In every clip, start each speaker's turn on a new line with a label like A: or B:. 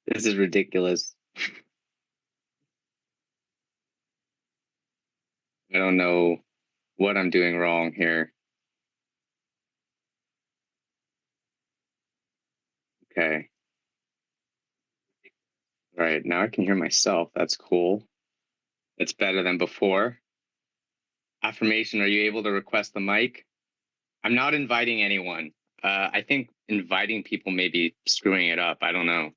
A: This is ridiculous. I don't know what I'm doing wrong here. Okay. All right, now I can hear myself. That's cool. It's better than before. Affirmation, are you able to request the mic? I'm not inviting anyone. I think inviting people may be screwing it up. I don't know.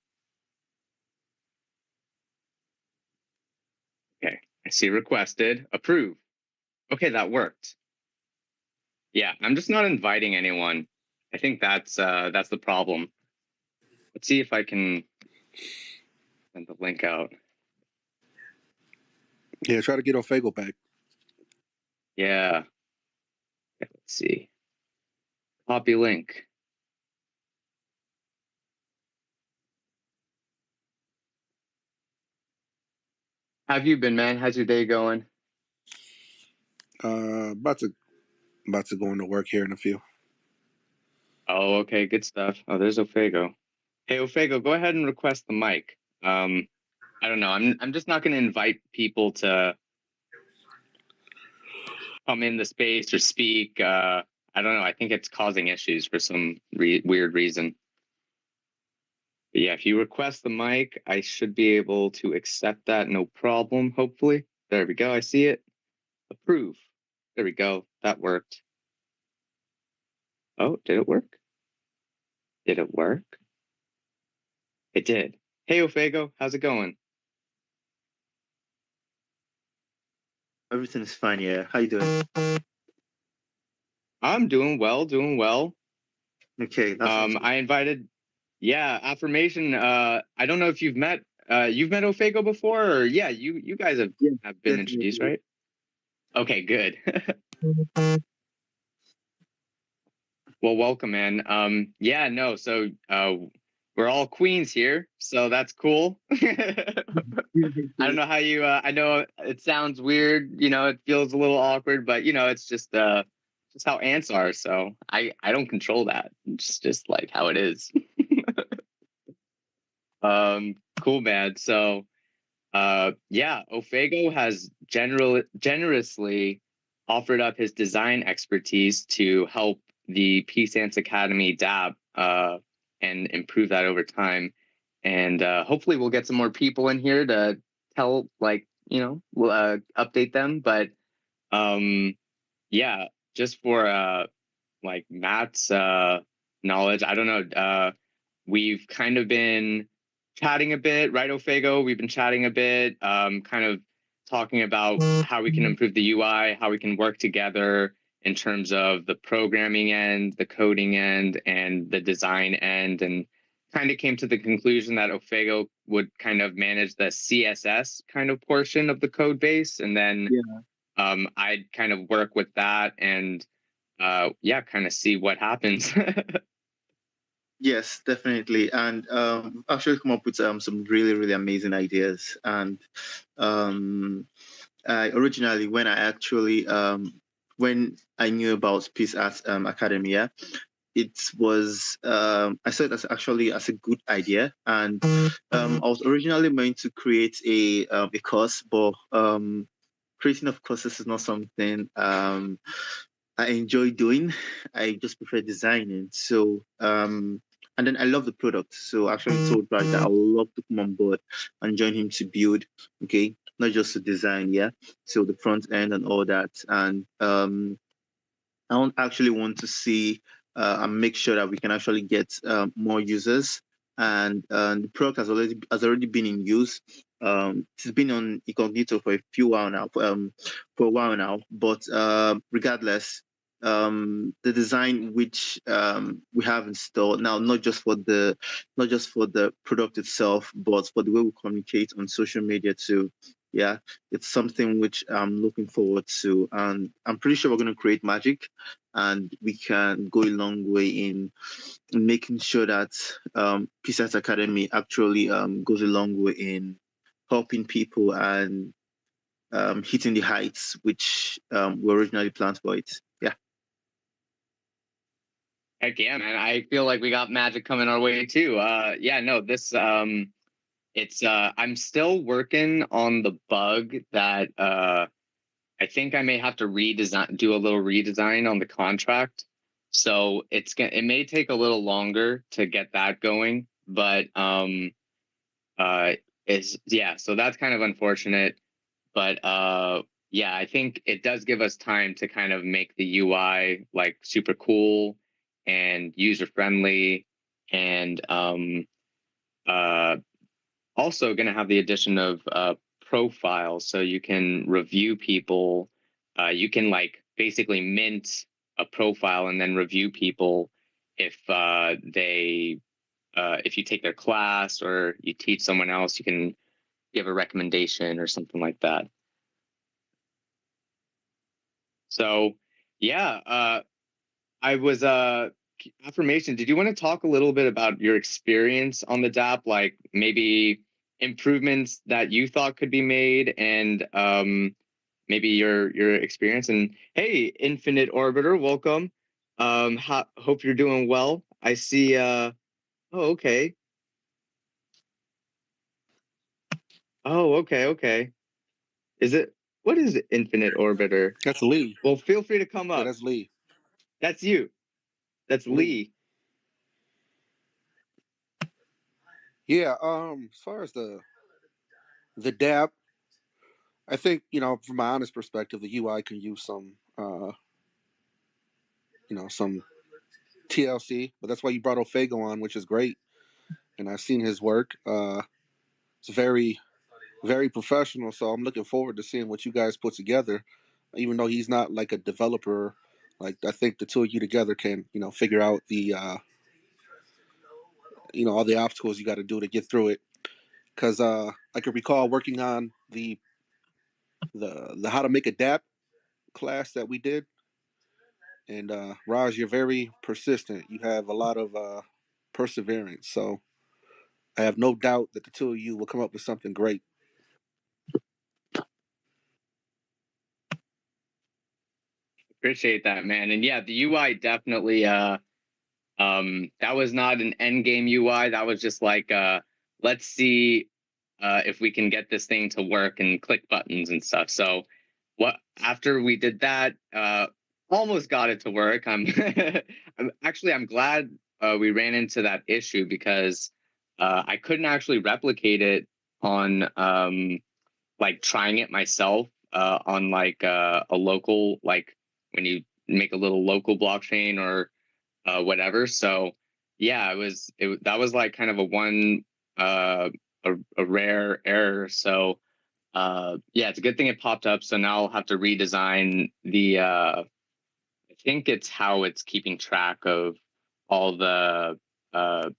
A: Okay, I see requested. Approve. Okay, that worked. Yeah, I'm just not inviting anyone. I think that's the problem. Let's see if I can send the link out.
B: Yeah, try to get Ofego back.
A: Yeah. Okay, let's see. Copy link. How have you been, man? How's your day going?
B: About to go into work here in a few.
A: Oh, okay, good stuff. Oh, there's Ofego. Hey, Ofego, go ahead and request the mic. I don't know. I'm just not going to invite people to come in the space or speak. I don't know. I think it's causing issues for some weird reason. But yeah, if you request the mic, I should be able to accept that. No problem. Hopefully. There we go. I see it. Approve. There we go. That worked. Oh, did it work? Did it work? It did. Hey, Ofego, how's it going?
C: Everything is fine, yeah. How you doing?
A: I'm doing well, doing well.
C: Okay, that's
A: I invited, yeah, affirmation. I don't know if you've met Ofego before, or yeah, you guys have
C: yeah,
A: been
C: definitely.
A: introduced, right? Okay, good. Well, welcome, man. Yeah, no, so we're all queens here, so that's cool. I don't know how you I know it sounds weird, it feels a little awkward, but it's just how ants are, so I don't control that. It's just like how it is. Cool, man. So yeah, Ofego has generously offered up his design expertise to help the Peace Antz Academy DAB and improve that over time. And hopefully we'll get some more people in here to tell, we'll update them. But yeah, just for like Matt's knowledge, I don't know. We've kind of been chatting a bit, right, Ofego? We've been chatting a bit, kind of talking about how we can improve the UI, how we can work together in terms of the programming end, the coding end, and the design end, and kind of came to the conclusion that Ofego would kind of manage the CSS kind of portion of the code base, and then I'd kind of work with that and yeah, kind of see what happens.
C: Yes, definitely. And actually come up with some really, really amazing ideas. And originally, when I actually when I knew about Peace Arts Academy, yeah, it was I saw it as actually as a good idea. And I was originally meant to create a course, but creating of courses is not something I enjoy doing. I just prefer designing. So, and then I love the product. So I actually told Brad that I would love to come on board and join him to build, okay, not just to design, yeah. So the front end and all that. And I don't actually want to see and make sure that we can actually get more users. And the product has already been in use. It's been on incognito for for a while now. But regardless, the design which we have installed now, not just for the product itself, but for the way we communicate on social media too. Yeah, it's something which I'm looking forward to, and I'm pretty sure we're going to create magic, and we can go a long way in making sure that Peace Antz Academy actually goes a long way in helping people and hitting the heights which were originally planned for it. Yeah.
A: Heck yeah, man. I feel like we got magic coming our way too. Yeah, no, this it's I'm still working on the bug that I think I may have to do a little redesign on the contract. So it may take a little longer to get that going, but is yeah, so that's kind of unfortunate. But yeah, I think it does give us time to kind of make the UI like super cool and user friendly, and uh also going to have the addition of profiles, so you can review people. You can like basically mint a profile and then review people if if you take their class or you teach someone else. You can give a recommendation or something like that. So yeah, I was affirmation. Did you want to talk a little bit about your experience on the DApp, like maybe improvements that you thought could be made, and maybe your experience? And hey, Infinite Orbiter, welcome. Hope you're doing well. I see. Oh, okay. Oh, okay, okay. Is it what is Infinite Orbiter?
B: That's Lee.
A: Well, feel free to come
B: Yeah,
A: up.
B: that's Lee.
A: That's you. That's Lee.
B: Yeah. As far as the DApp, I think, from my honest perspective, the UI can use some some TLC, but that's why you brought Ofego on, which is great. And I've seen his work. It's very, very professional. So I'm looking forward to seeing what you guys put together. Even though he's not like a developer, like I think the two of you together can, figure out the, all the obstacles you got to do to get through it. Because I could recall working on the how to make a DApp class that we did. And Raj, you're very persistent. You have a lot of perseverance. So I have no doubt that the two of you will come up with something great.
A: Appreciate that, man. And yeah, the UI definitely that was not an end game UI. That was just like let's see if we can get this thing to work and click buttons and stuff. So what after we did that, almost got it to work. I'm glad we ran into that issue, because I couldn't actually replicate it on like trying it myself on like a local, like when you make a little local blockchain or whatever. So yeah, that was like kind of a one a rare error. So yeah, it's a good thing it popped up. So now I'll have to redesign the I think it's how it's keeping track of all the uh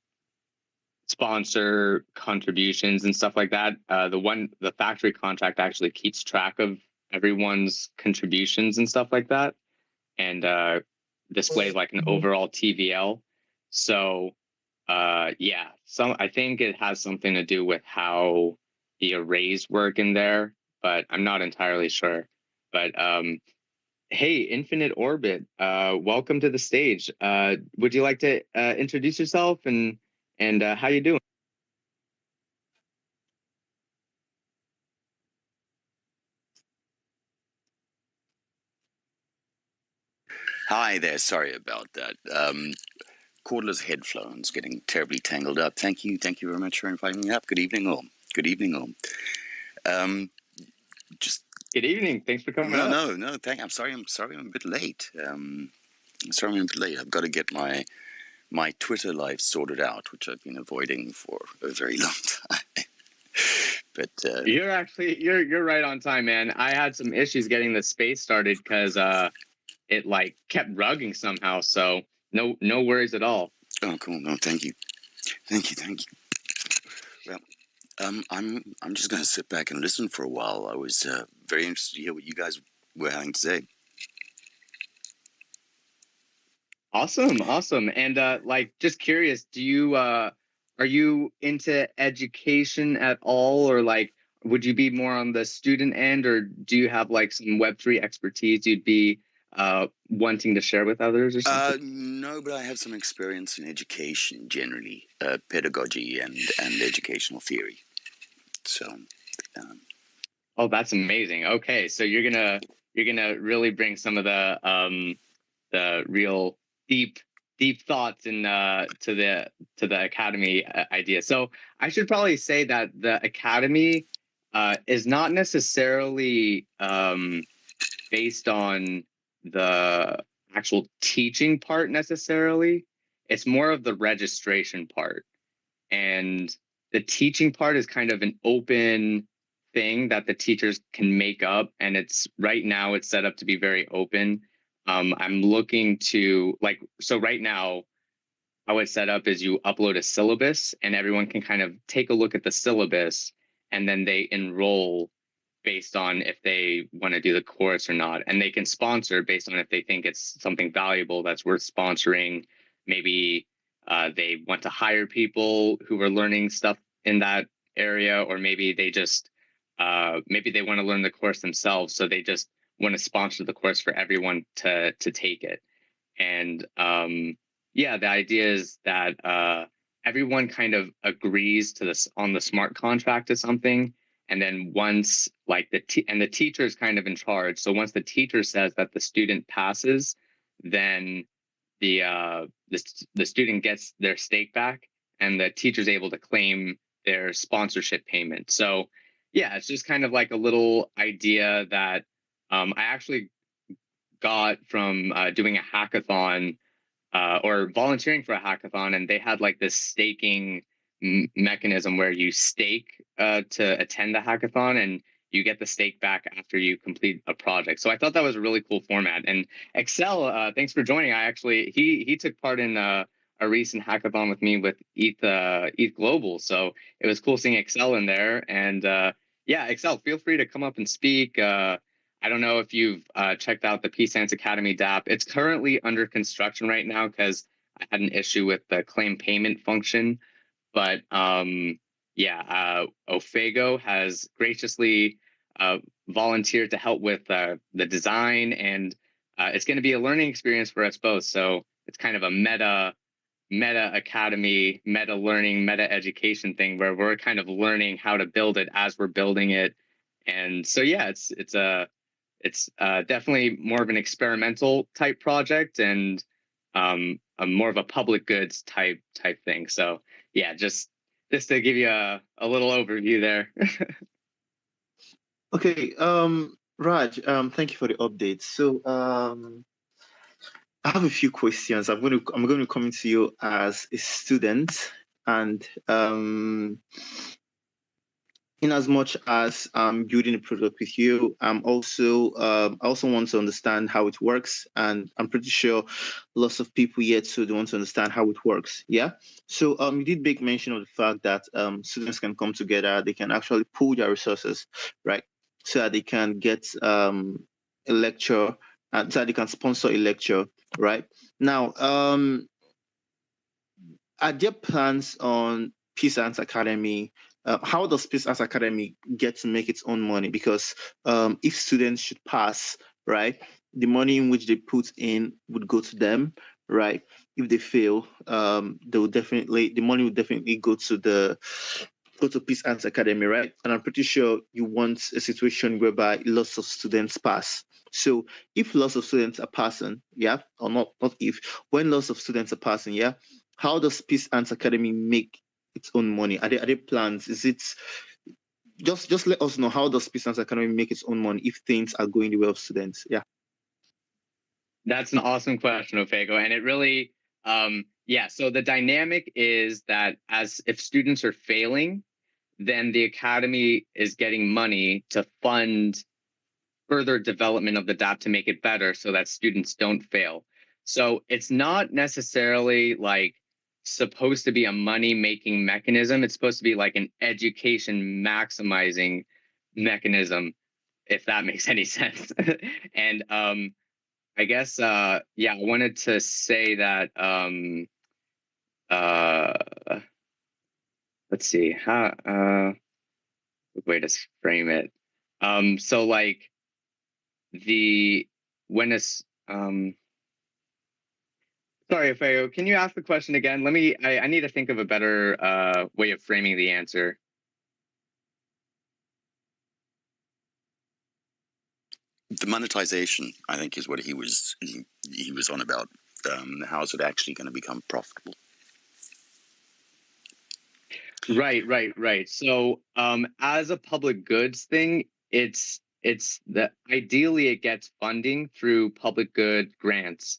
A: sponsor contributions and stuff like that. The factory contract actually keeps track of everyone's contributions and stuff like that, and displays like an overall TVL. So yeah, I think it has something to do with how the arrays work in there, but I'm not entirely sure. But hey, Infinite Orbit, welcome to the stage. Would you like to introduce yourself and how you doing?
D: Hi there. Sorry about that. Cordless headphones getting terribly tangled up. Thank you very much for inviting me up. Good evening, all. Good evening, all. Just
A: Good evening. Thanks for coming.
D: no. I'm sorry. I'm a bit late. Sorry, I'm a bit late. I've got to get my Twitter life sorted out, which I've been avoiding for a very long time. But
A: You're right on time, man. I had some issues getting the space started because it like kept rugging somehow. So no worries at all.
D: oh, cool. No, thank you. Well, I'm just going to sit back and listen for a while. I was very interested to hear what you guys were having to say.
A: Awesome. And like, just curious, do you are you into education at all, or like would you be more on the student end, or do you have like some Web3 expertise you'd be wanting to share with others or something?
D: No, but I have some experience in education generally, pedagogy and educational theory. So, um,
A: Oh, that's amazing. Okay, so you're gonna really bring some of the real deep thoughts in to the academy idea. So I should probably say that the academy is not necessarily based on the actual teaching part necessarily. It's more of the registration part. And the teaching part is kind of an open thing that the teachers can make up. And it's right now it's set up to be very open. I'm looking to like, so right now, how it's set up is you upload a syllabus and everyone can kind of take a look at the syllabus and then they enroll based on if they want to do the course or not. And they can sponsor based on if they think it's something valuable that's worth sponsoring. Maybe they want to hire people who are learning stuff in that area, or maybe they just maybe they want to learn the course themselves, so they just want to sponsor the course for everyone to take it. And yeah, the idea is that everyone kind of agrees to this on the smart contract to something, and then once like the teacher is kind of in charge. So once the teacher says that the student passes, then the student gets their stake back, and the teacher's able to claim their sponsorship payment. So yeah, it's just kind of like a little idea that I actually got from doing a hackathon or volunteering for a hackathon, and they had like this staking mechanism where you stake to attend the hackathon, and you get the stake back after you complete a project. So I thought that was a really cool format. And Excel, thanks for joining. I actually he took part in a recent hackathon with me with ETH Global, so it was cool seeing Excel in there. And yeah, Excel, feel free to come up and speak. I don't know if you've checked out the Peace Antz Academy DApp. It's currently under construction right now because I had an issue with the claim payment function. But yeah, Ofego has graciously volunteered to help with the design, and it's going to be a learning experience for us both. So it's kind of a meta academy, meta learning, meta education thing where we're kind of learning how to build it as we're building it. And so yeah, it's definitely more of an experimental type project, and a more of a public goods type thing. So yeah, just to give you a little overview there.
C: Okay, Raj, thank you for the update. So, I have a few questions. I'm going to come to you as a student, and in as much as I'm building a product with you, I also want to understand how it works, and I'm pretty sure lots of people yet so they want to understand how it works. Yeah. So you did make mention of the fact that students can come together, they can actually pool their resources, right, so that they can get a lecture, and so that they can sponsor a lecture, right? Now, are there plans on Peace Antz Academy? How does Peace Antz Academy get to make its own money? Because if students should pass, right, the money in which they put in would go to them, right? If they fail, they will definitely the money will definitely go to Peace Antz Academy, right? And I'm pretty sure you want a situation whereby lots of students pass. So if lots of students are passing, yeah, or not if, when lots of students are passing, yeah, how does Peace Antz Academy make its own money? Are there plans? Is it just let us know, how does Peace Antz Academy make its own money if things are going the way of students? Yeah.
A: That's an awesome question, Ofego, and it really yeah. So the dynamic is that as if students are failing, then the academy is getting money to fund further development of the DApp to make it better so that students don't fail. So it's not necessarily like supposed to be a money making mechanism. It's supposed to be like an education maximizing mechanism, if that makes any sense. And I guess yeah, I wanted to say that uh let's see how way to frame it. So like the when it's sorry, Fayo, can you ask the question again? I need to think of a better way of framing the answer.
D: the monetization, I think, is what he was on about. How is it actually going to become profitable?
A: Right. So, as a public goods thing, it's that ideally it gets funding through public good grants,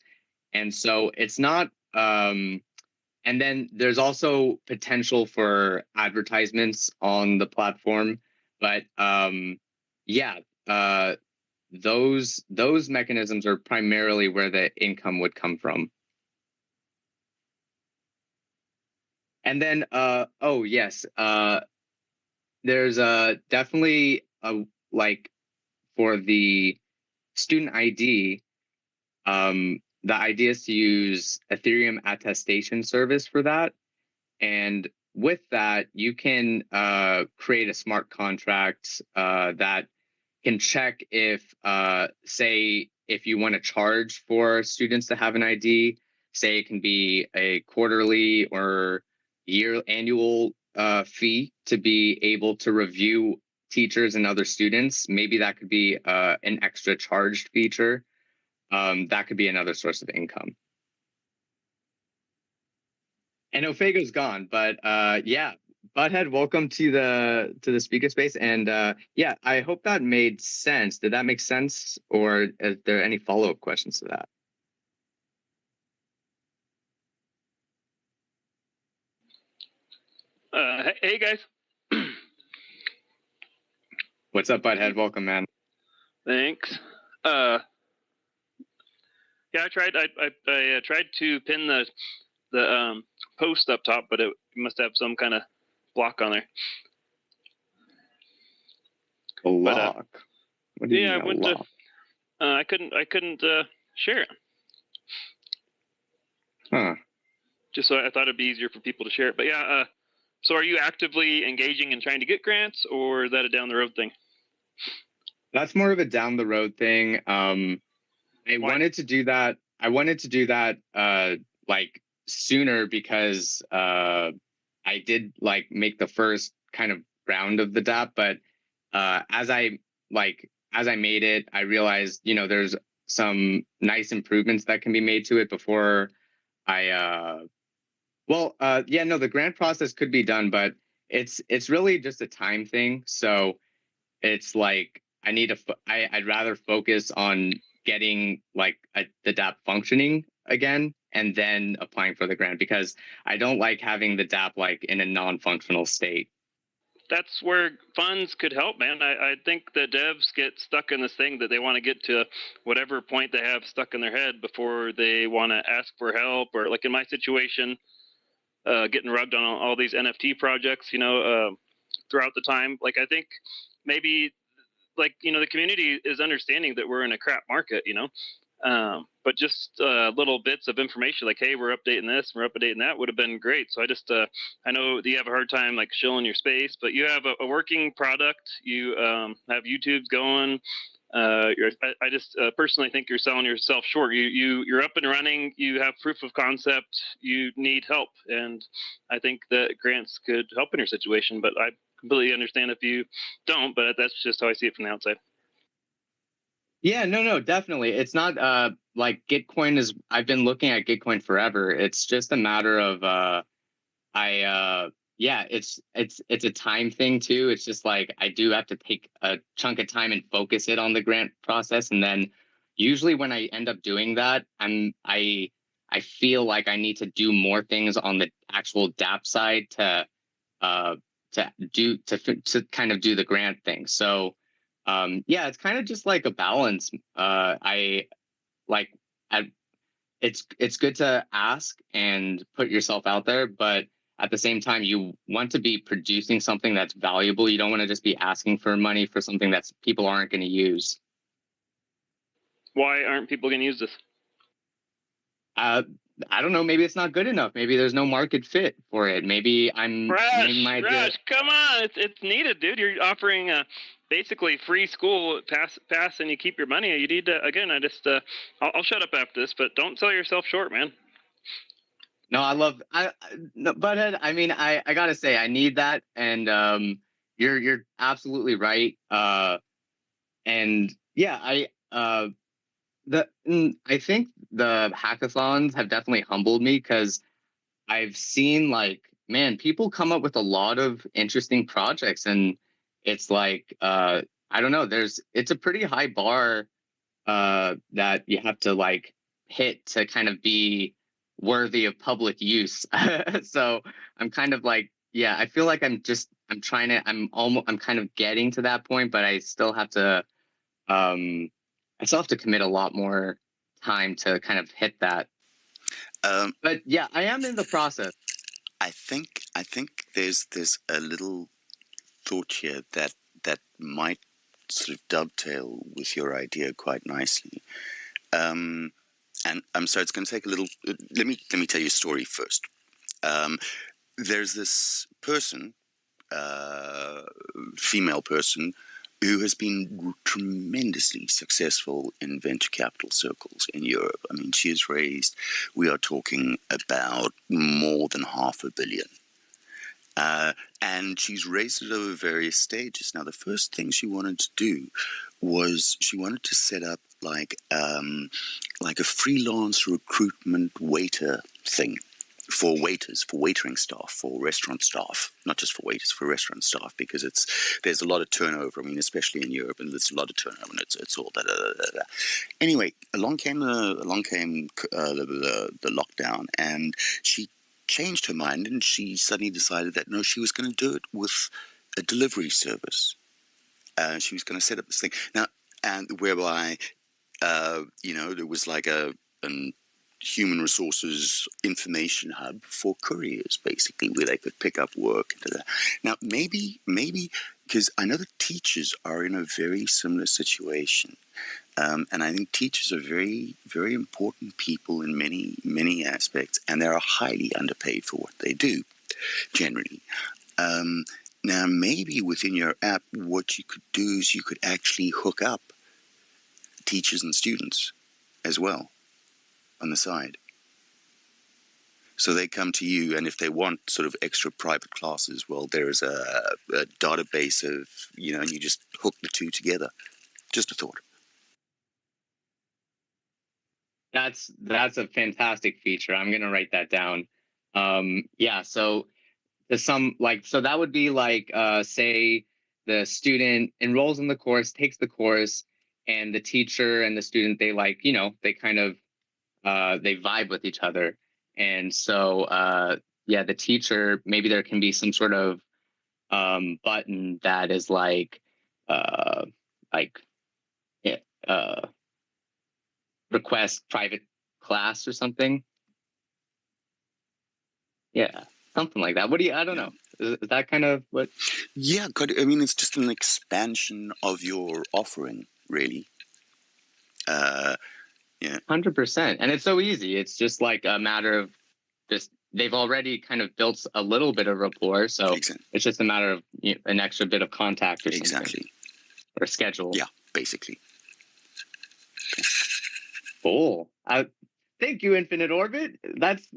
A: and so it's not. And then there's also potential for advertisements on the platform, but yeah, uh, those mechanisms are primarily where the income would come from. And then, oh yes, there's definitely a like for the student ID. The idea is to use Ethereum attestation service for that, and with that, you can create a smart contract that can check if, say, if you want to charge for students to have an ID, say it can be a quarterly or annual fee to be able to review teachers and other students. Maybe that could be an extra charged feature. That could be another source of income. And Ofego's gone, but yeah, Butthead, welcome to the speaker space. And yeah, I hope that made sense. Did that make sense, or is there any follow-up questions to that?
E: Hey guys.
A: What's up, Butthead? Welcome, man.
E: Thanks. Yeah, I tried. I tried to pin the post up top, but it must have some kind of block on there.
A: Block. What do you
E: yeah,
A: mean,
E: I went
A: block?
E: to. I couldn't share it.
A: Huh.
E: Just so I thought it'd be easier for people to share it. But yeah. So are you actively engaging and trying to get grants, or is that a down the road thing?
A: That's more of a down the road thing. I wanted to do that. I wanted to do that like sooner because I did like make the first kind of round of the DApp, but as I made it, I realized, you know, there's some nice improvements that can be made to it before I yeah, no, the grant process could be done, but it's really just a time thing. So it's like I need to I'd rather focus on getting like the DApp functioning again and then applying for the grant, because I don't like having the DApp like in a non-functional state.
E: That's where funds could help, man. I think the devs get stuck in this thing that they want to get to whatever point they have stuck in their head before they want to ask for help. Or like in my situation, getting rugged on all these NFT projects, you know, throughout the time. Like I think maybe like, you know, the community is understanding that we're in a crap market, you know, but just little bits of information like, hey, we're updating this, we're updating that would have been great. So I just, I know that you have a hard time like shilling your space, but you have a working product. You have YouTube's going. I just personally think you're selling yourself short. You're up and running. You have proof of concept. You need help, and I think that grants could help in your situation. But I completely understand if you don't. But that's just how I see it from the outside.
A: Yeah, no, definitely. It's not like Gitcoin is. I've been looking at Gitcoin forever. It's just a matter of yeah, it's a time thing too. It's just like I do have to take a chunk of time and focus it on the grant process, and then usually when I end up doing that, I feel like I need to do more things on the actual DApp side to kind of do the grant thing. So yeah, it's kind of just like a balance. I like it's good to ask and put yourself out there, but at the same time, you want to be producing something that's valuable. You don't want to just be asking for money for something that's people aren't going to use.
E: Why aren't people going to use this?
A: I don't know. Maybe it's not good enough. Maybe there's no market fit for it. Maybe
E: Rush, come on. It's needed, dude. You're offering basically free school pass and you keep your money. You need to, again, I'll shut up after this, but don't sell yourself short, man.
A: No, Butthead, I mean, I gotta say, I need that, and you're absolutely right. And yeah, I think the hackathons have definitely humbled me because I've seen like, man, people come up with a lot of interesting projects, and it's like, I don't know, it's a pretty high bar that you have to like hit to kind of be worthy of public use. So I'm kind of like, yeah, I feel like I'm kind of getting to that point, but um, I still have to commit a lot more time to kind of hit that.
D: Um,
A: But yeah, I am in the process.
D: I think there's a little thought here that might sort of dovetail with your idea quite nicely. And I'm sorry, it's going to take a little. Let me tell you a story first. There's this person, female person, who has been tremendously successful in venture capital circles in Europe. I mean, she has raised, we are talking about more than $500 million. And she's raised it over various stages. Now, the first thing she wanted to do was she wanted to set up like a freelance recruitment waiter thing for waiters, for waitering staff, for restaurant staff, not just for waiters, for restaurant staff, because there's a lot of turnover. I mean, especially in Europe, and there's a lot of turnover, and it's all da da da da da. Anyway, along came the lockdown, and she changed her mind, and she suddenly decided that no, she was going to do it with a delivery service. She was going to set up this thing now, and whereby there was like an human resources information hub for couriers, basically, where they could pick up work. Now, maybe because I know that teachers are in a very similar situation. And I think teachers are very, very important people in many, many aspects, and they are highly underpaid for what they do, generally. Now, maybe within your app, what you could do is you could actually hook up teachers and students as well on the side. So they come to you, and if they want sort of extra private classes, well, there is a database of, and you just hook the two together. Just a thought.
A: That's a fantastic feature. I'm gonna write that down. Yeah, so so that would be like say the student enrolls in the course, takes the course, and the teacher and the student, they they kind of they vibe with each other. And so yeah, the teacher, maybe there can be some sort of button that is like like yeah, request private class or something. Yeah, something like that. I don't know. Is that kind of what?
D: Yeah, I mean, it's just an expansion of your offering, really. Yeah.
A: 100%. And it's so easy. It's just like a matter of they've already kind of built a little bit of rapport. So
D: exactly.
A: It's just a matter of an extra bit of contact or something.
D: Exactly.
A: Or schedule.
D: Yeah, basically. Okay.
A: Cool. Thank you, Infinite Orbit. That's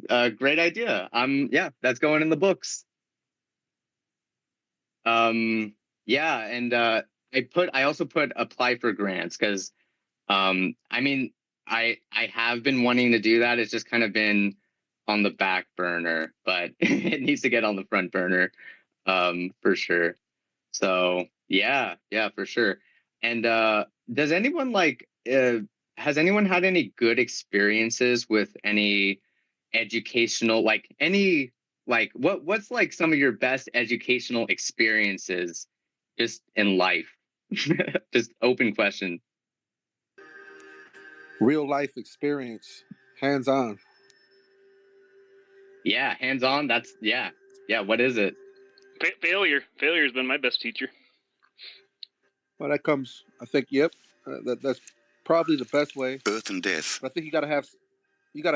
A: a great idea. Yeah, that's going in the books. Yeah, and I also put apply for grants because I mean I have been wanting to do that. It's just kind of been on the back burner, but it needs to get on the front burner for sure. So yeah, for sure. And does anyone has anyone had any good experiences with any educational, what's like some of your best educational experiences just in life? Just open question.
B: Real life experience, hands on.
A: Yeah, hands on. Yeah. What is it?
E: Failure. Failure's been my best teacher.
B: Well, that comes, I think. Yep, that's probably the best way.
D: Birth and death.
B: But I think you gotta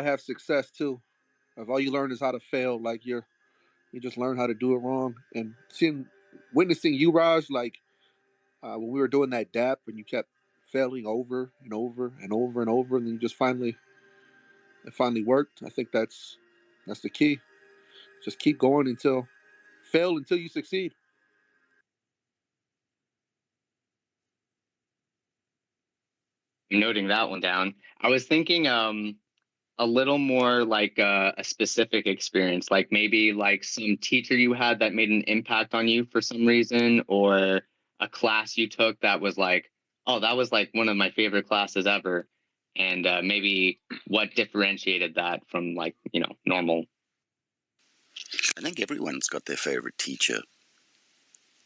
B: have success too. If all you learn is how to fail, like you just learn how to do it wrong. And witnessing you, Raj, like when we were doing that DAP, and you kept failing over and over and over and over, and then it finally worked. I think that's the key. Just keep going until you succeed.
A: I'm noting that one down. I was thinking a little more like a specific experience, like maybe like some teacher you had that made an impact on you for some reason, or a class you took that was like, oh, that was like one of my favorite classes ever, and maybe what differentiated that from like, you know, normal.
D: I think everyone's got their favorite teacher.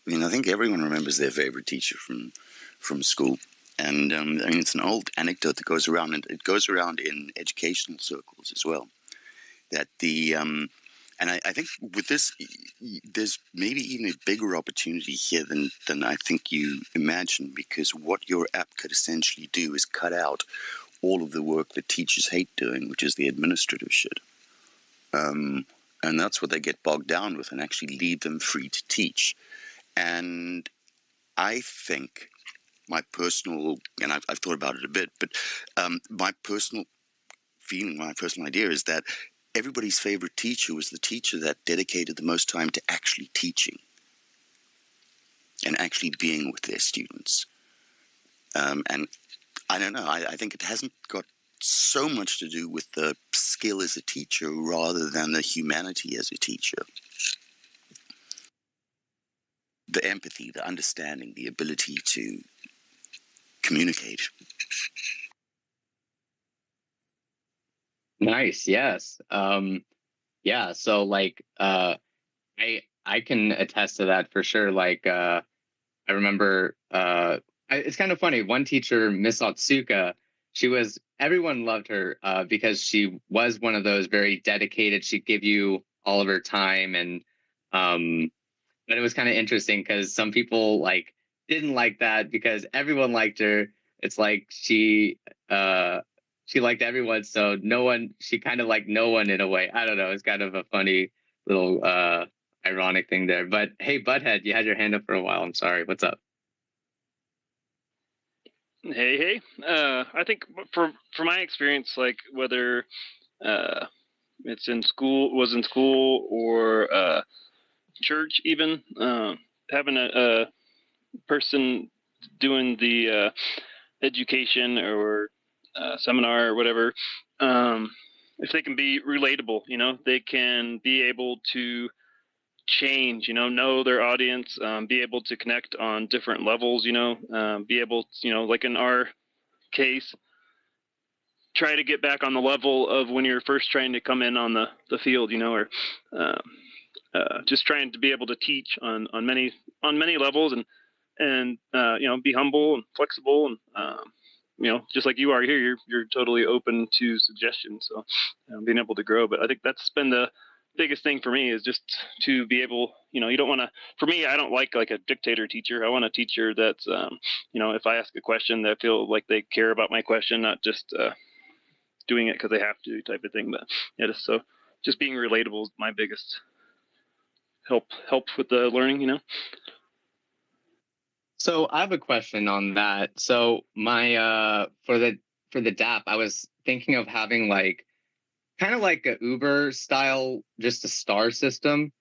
D: I mean, I think everyone remembers their favorite teacher from school. And I mean, it's an old anecdote that goes around, and it goes around in educational circles as well. That and I think with this, there's maybe even a bigger opportunity here than I think you imagine, because what your app could essentially do is cut out all of the work that teachers hate doing, which is the administrative shit. And that's what they get bogged down with, and actually leave them free to teach. And I think my personal, and I've thought about it a bit, but my personal feeling, my personal idea is that everybody's favorite teacher was the teacher that dedicated the most time to actually teaching and actually being with their students. And I don't know, I think it hasn't got so much to do with the skill as a teacher rather than the humanity as a teacher. The empathy, the understanding, the ability to communicate.
A: Nice. Yes. Yeah. So like, I can attest to that for sure. Like, I remember, it's kind of funny. One teacher, Miss Otsuka, everyone loved her because she was one of those very dedicated. She'd give you all of her time, and but it was kind of interesting because some people like didn't like that because everyone liked her. It's like she liked everyone, so she kind of liked no one in a way. I don't know. It's kind of a funny little ironic thing there. But hey, Butthead, you had your hand up for a while. I'm sorry. What's up?
E: Hey. I think for my experience, like whether it's in school or church, even having a person doing the education or seminar or whatever, if they can be relatable, you know, they can be able to change, you know their audience, be able to connect on different levels, be able to, like in our case, try to get back on the level of when you're first trying to come in on the field, or just trying to be able to teach on many levels, and be humble and flexible, and just like you are here, you're totally open to suggestions, so being able to grow. But I think that's been the biggest thing for me, is just to be able, you don't want to, for me, I don't like a dictator teacher. I want a teacher that's if I ask a question, that feel like they care about my question, not just doing it because they have to, type of thing. But yeah, just being relatable is my biggest help with the learning.
A: So I have a question on that. So my for the DAP, I was thinking of having like kind of like a Uber style, just a star system,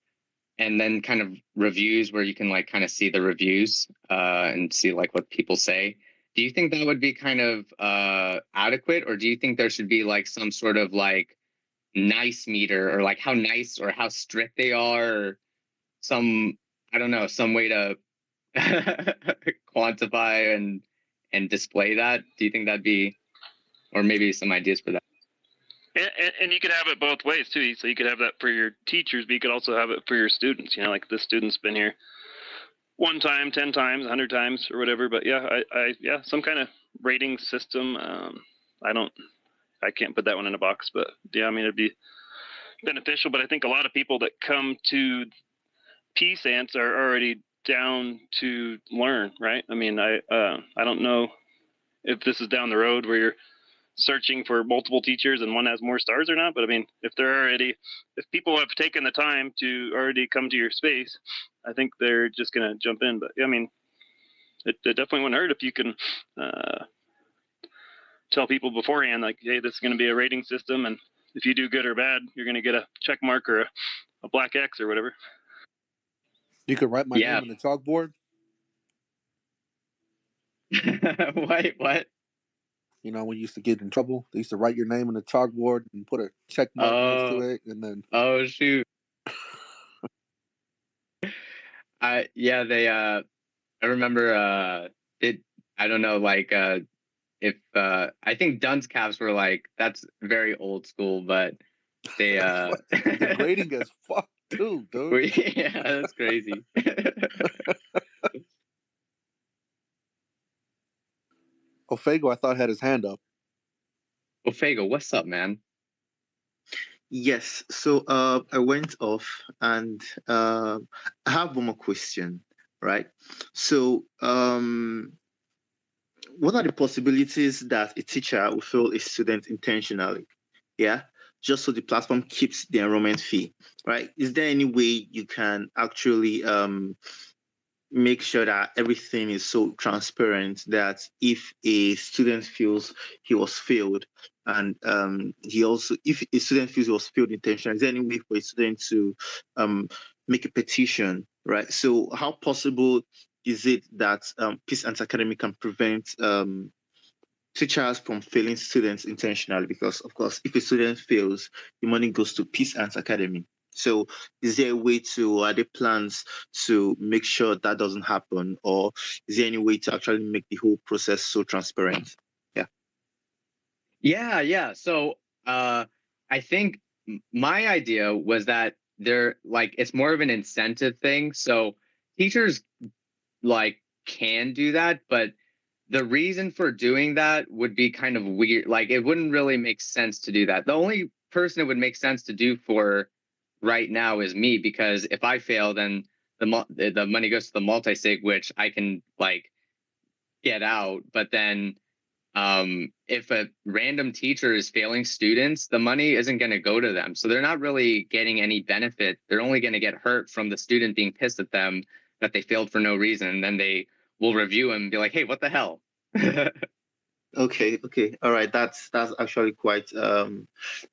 A: and then kind of reviews where you can like kind of see the reviews and see like what people say. Do you think that would be kind of adequate, or do you think there should be like some sort of like nice meter, or like how nice or how strict they are, or some, I don't know, some way to quantify and display that? Do you think that'd be, or maybe some ideas for that?
E: And you could have it both ways too. So you could have that for your teachers, but you could also have it for your students. Like this student's been here one time, 10 times, 100 times, or whatever. But yeah, I some kind of rating system. I can't put that one in a box, but yeah, I mean, it'd be beneficial. But I think a lot of people that come to Peace Antz are already down to learn, right? I mean, I don't know if this is down the road where you're searching for multiple teachers and one has more stars or not, but I mean, if people have taken the time to already come to your space, I think they're just gonna jump in. But I mean, it definitely wouldn't hurt if you can tell people beforehand, like, hey, this is going to be a rating system, and if you do good or bad, you're going to get a check mark or a black X or whatever.
B: You could write my name on the chalkboard.
A: Wait, what?
B: You know, when you used to get in trouble, they used to write your name on the chalkboard and put a check mark next to
A: Oh,
B: it, and then
A: oh shoot. Yeah, they I remember it I don't know, like if I think dunce caps were like, that's very old school, but they
B: degrading as fuck too, dude.
A: yeah, that's crazy.
B: Ofego, I thought, had his hand up.
A: Ofego, what's up, man?
C: Yes. So I went off, and I have one more question, right? So what are the possibilities that a teacher will fail a student intentionally? Yeah, just so the platform keeps the enrollment fee, right? Is there any way you can actually make sure that everything is so transparent that if a student feels he was failed, and he also, if a student feels he was failed intentionally, is there any way for a student to um, make a petition, right? So how possible is it that Peace Antz Academy can prevent teachers from failing students intentionally? Because of course, if a student fails, the money goes to Peace Antz Academy. So is there a way to, are there plans to make sure that doesn't happen, or is there any way to actually make the whole process so transparent? Yeah.
A: Yeah. So I think my idea was that they're like, it's more of an incentive thing. So teachers like can do that, but the reason for doing that would be kind of weird. Like it wouldn't really make sense to do that. The only person it would make sense to do for right now is me, because if I fail, then the money goes to the multi-sig, which I can like get out. But then if a random teacher is failing students, the money isn't going to go to them. So they're not really getting any benefit. They're only going to get hurt from the student being pissed at them that they failed for no reason. And then they will review and be like, hey, what the hell?
C: Okay. All right. That's actually quite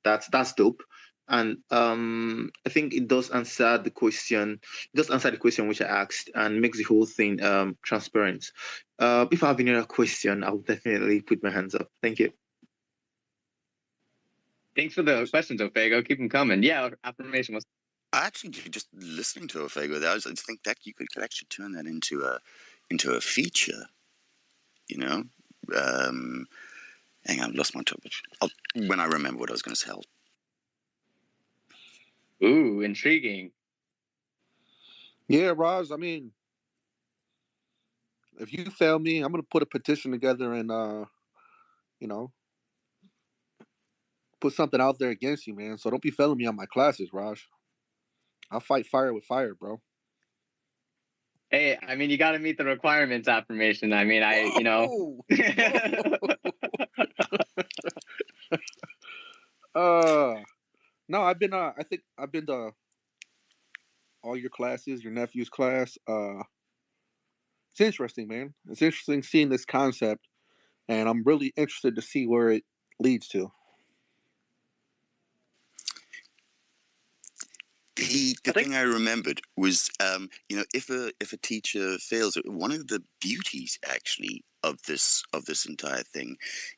C: that's dope. And I think it does answer the question. It does answer the question which I asked, and makes the whole thing transparent. If I have any other question, I'll definitely put my hands up. Thank you.
A: Thanks for the questions, Ofego. Keep them coming. Yeah, affirmation was.
D: Actually, just listening to Ofego, I think that you could actually turn that into a feature. You know, hang on, I've lost my topic. When I remember what I was going to say.
A: Ooh, intriguing.
B: Yeah, Raj. I mean, if you fail me, I'm gonna put a petition together and you know, put something out there against you, man. So don't be failing me on my classes, Raj. I'll fight fire with fire, bro.
A: Hey, I mean, you got to meet the requirements, affirmation. I mean,
B: Whoa! No, I've been I think I've been to all your classes, your nephew's class. It's interesting, man. It's interesting seeing this concept, and I'm really interested to see where it leads to.
D: The thing I remembered was, if a teacher fails, one of the beauties actually of this entire thing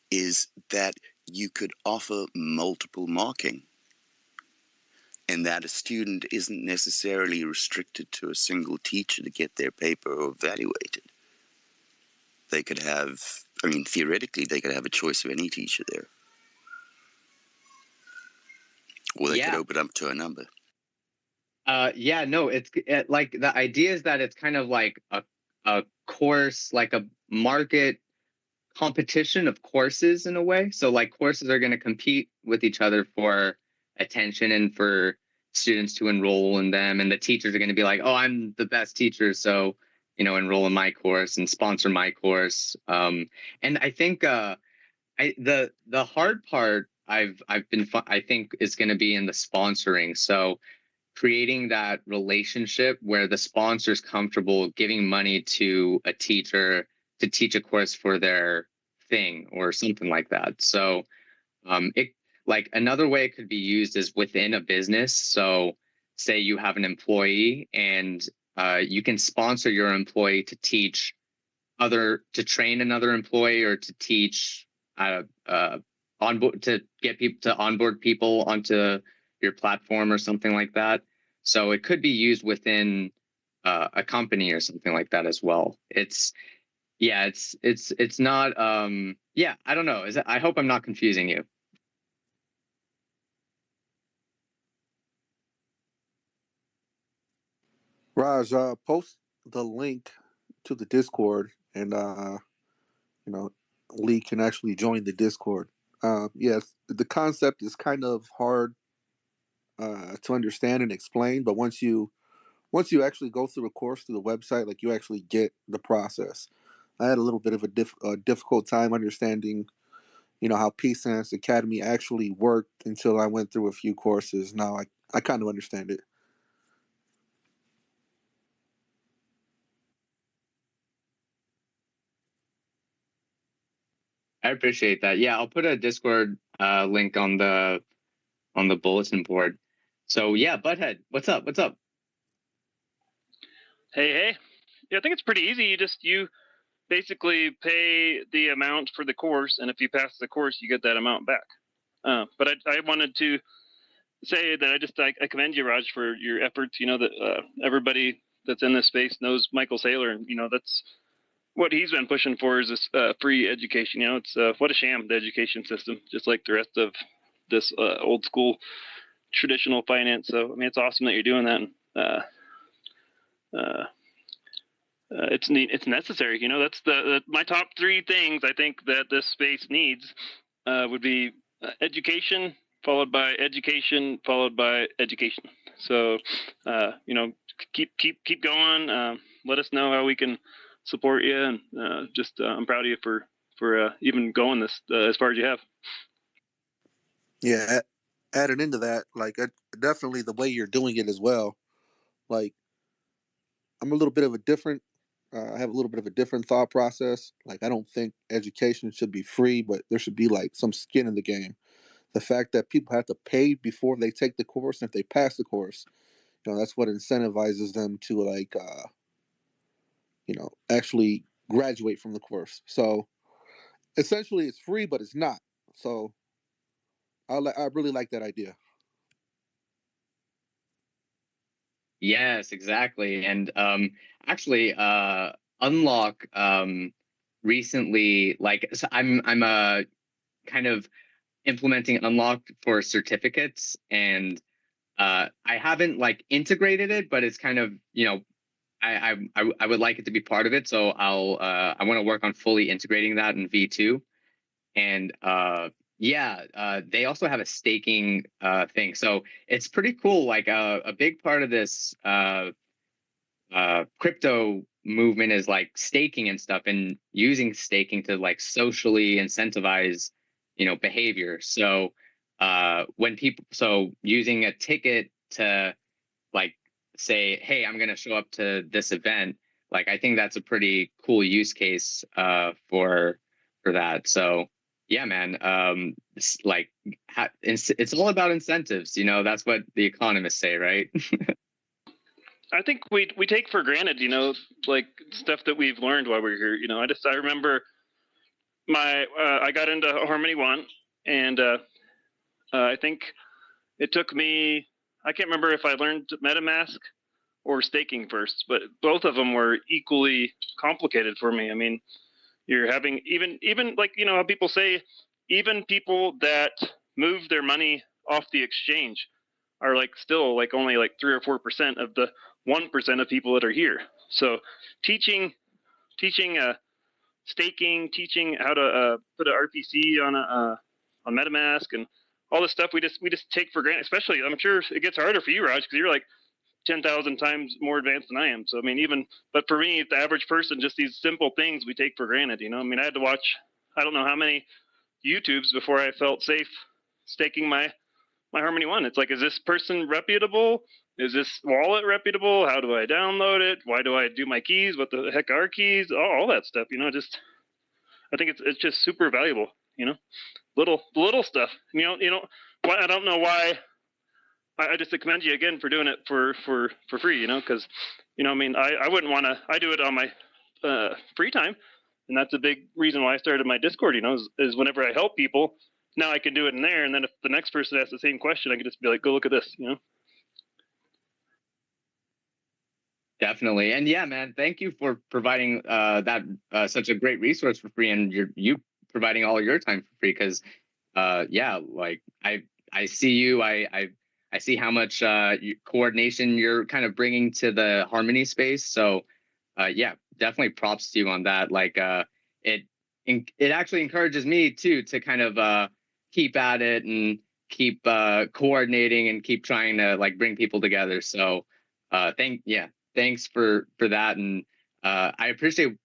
D: is that you could offer multiple marking, and that a student isn't necessarily restricted to a single teacher to get their paper evaluated. They could have, theoretically, they could have a choice of any teacher there, or they could open up to a number.
A: Yeah, no, it's like the idea is that it's kind of like a course, like a market competition of courses in a way. So like courses are going to compete with each other for attention and for students to enroll in them, and the teachers are going to be like, oh, I'm the best teacher, so enroll in my course and sponsor my course. And I think the hard part I think is going to be in the sponsoring. So creating that relationship where the sponsor's comfortable giving money to a teacher to teach a course for their thing or something like that. So it like another way it could be used is within a business. So say you have an employee and you can sponsor your employee to train another employee or to teach onboard to get people to onboard people onto your platform or something like that. So it could be used within a company or something like that as well. It's not I don't know. I hope I'm not confusing you.
B: Raj, post the link to the Discord, and Lee can actually join the Discord. Yes, the concept is kind of hard to understand and explain, but once you actually go through a course through the website, like, you actually get the process. I had a little bit of a difficult time understanding, how Peace Antz Academy actually worked until I went through a few courses. Now I kind of understand it.
A: I appreciate that. Yeah, I'll put a Discord link on the bulletin board. So yeah, Butthead, what's up? What's up?
E: Hey. Yeah, I think it's pretty easy. You basically pay the amount for the course, and if you pass the course, you get that amount back. But I wanted to say that I commend you, Raj, for your efforts. That everybody that's in this space knows Michael Saylor, and that's what he's been pushing for is this free education. It's what a sham, the education system, just like the rest of this old school traditional finance. So I mean, it's awesome that you're doing that. It's neat. It's necessary. That's my top three things I think that this space needs would be education, followed by education, followed by education. So, keep going. Let us know how we can support you, and I'm proud of you for even going this as far as you have.
B: Yeah, added into that, like, definitely the way you're doing it as well. Like, I'm a little bit of a different. I have a little bit of a different thought process. Like, I don't think education should be free, but there should be like some skin in the game. The fact that people have to pay before they take the course, and if they pass the course, that's what incentivizes them to, like, actually graduate from the course. So essentially, it's free, but it's not. So I really like that idea.
A: Yes, exactly. And actually, Unlock recently, like, so I'm kind of implementing Unlock for certificates, and I haven't like integrated it, but it's kind of, I would like it to be part of it. So I want to work on fully integrating that in V2. And they also have a staking thing. So it's pretty cool. Like a big part of this crypto movement is like staking and stuff, and using staking to like socially incentivize, behavior. So using a ticket to like say, hey, I'm going to show up to this event, like I think that's a pretty cool use case for that. So yeah, man, it's all about incentives. That's what the economists say, right?
E: I think we take for granted, like stuff that we've learned while we're here. I remember I got into Harmony One, and I think it took me, I can't remember if I learned MetaMask or staking first, but both of them were equally complicated for me. I mean, you're having even like how people say, even people that move their money off the exchange are like still like only like 3 or 4% of the 1% of people that are here. So teaching staking, teaching how to put an RPC on MetaMask and all this stuff we just take for granted. Especially, I'm sure it gets harder for you, Raj, because you're like 10,000 times more advanced than I am. So I mean, but for me, the average person, just these simple things we take for granted. I mean, I had to watch I don't know how many YouTubes before I felt safe staking my Harmony One. It's like, is this person reputable? Is this wallet reputable? How do I download it? Why do I do my keys? What the heck are keys? All that stuff. Just I think it's just super valuable. Little stuff. I don't know why. I just commend you again for doing it for free. Because I mean, I wouldn't want to. I do it on my free time, And that's a big reason why I started my Discord, is whenever I help people, now I can do it in there. And then if the next person asks the same question, I can just be like, go look at this.
A: Definitely. And yeah, man, thank you for providing that such a great resource for free, and you providing all your time for free. Because yeah, like I see you, I see how much coordination you're kind of bringing to the harmony space. So yeah, definitely props to you on that. Like it actually encourages me too to kind of keep at it and keep coordinating and keep trying to like bring people together. So thanks for that. And I appreciate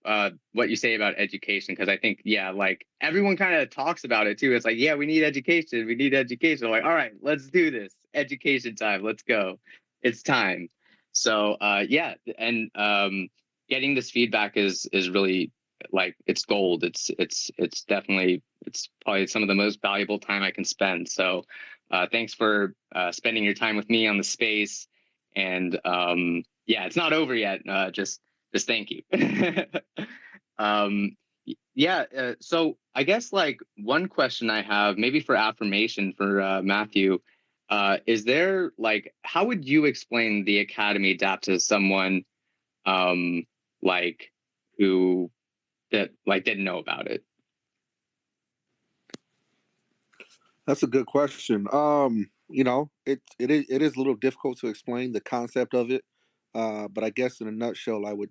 A: what you say about education, because I think, yeah, like everyone kind of talks about it too. It's like, yeah, we need education. We need education. I'm like, all right, let's do this. Education time. Let's go. It's time. So yeah, and getting this feedback is really like it's gold. It's definitely, it's probably some of the most valuable time I can spend. So thanks for spending your time with me on the space. And yeah, it's not over yet. Just thank you. Yeah. So I guess like one question I have, maybe for affirmation for Matthew, is there like, how would you explain the Academy adapt to someone like who that like didn't know about it?
B: That's a good question. It is a little difficult to explain the concept of it, but I guess in a nutshell, I would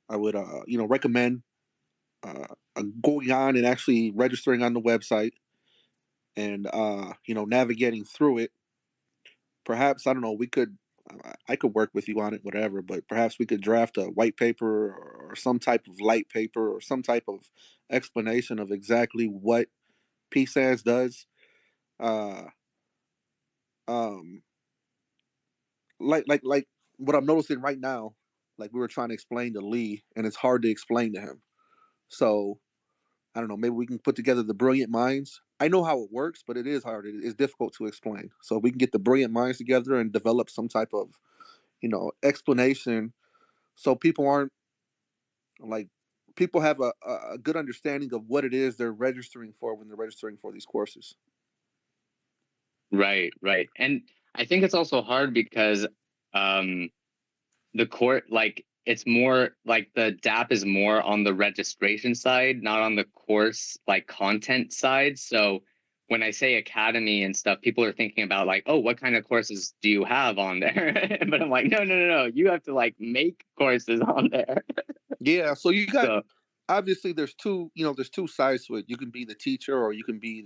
B: recommend going on and actually registering on the website and navigating through it. Perhaps, I don't know, I could work with you on it, whatever, but perhaps we could draft a white paper or some type of light paper or some type of explanation of exactly what Peace Antz does. Uh, um, like what I'm noticing right now, like we were trying to explain to Lee, and it's hard to explain to him. So I don't know, maybe we can put together the brilliant minds. I know how it works, but it is hard. It is difficult to explain. So we can get the brilliant minds together and develop some type of, explanation, so people aren't like people have a good understanding of what it is they're registering for when they're registering for these courses.
A: Right, right. And I think it's also hard because the court, like it's more like the DAP is more on the registration side, not on the course like content side. So when I say academy and stuff, people are thinking about like, oh, what kind of courses do you have on there? But I'm like, no. You have to like make courses on there.
B: Yeah, so you got
A: So
B: obviously there's two sides to it. You can be the teacher or you can be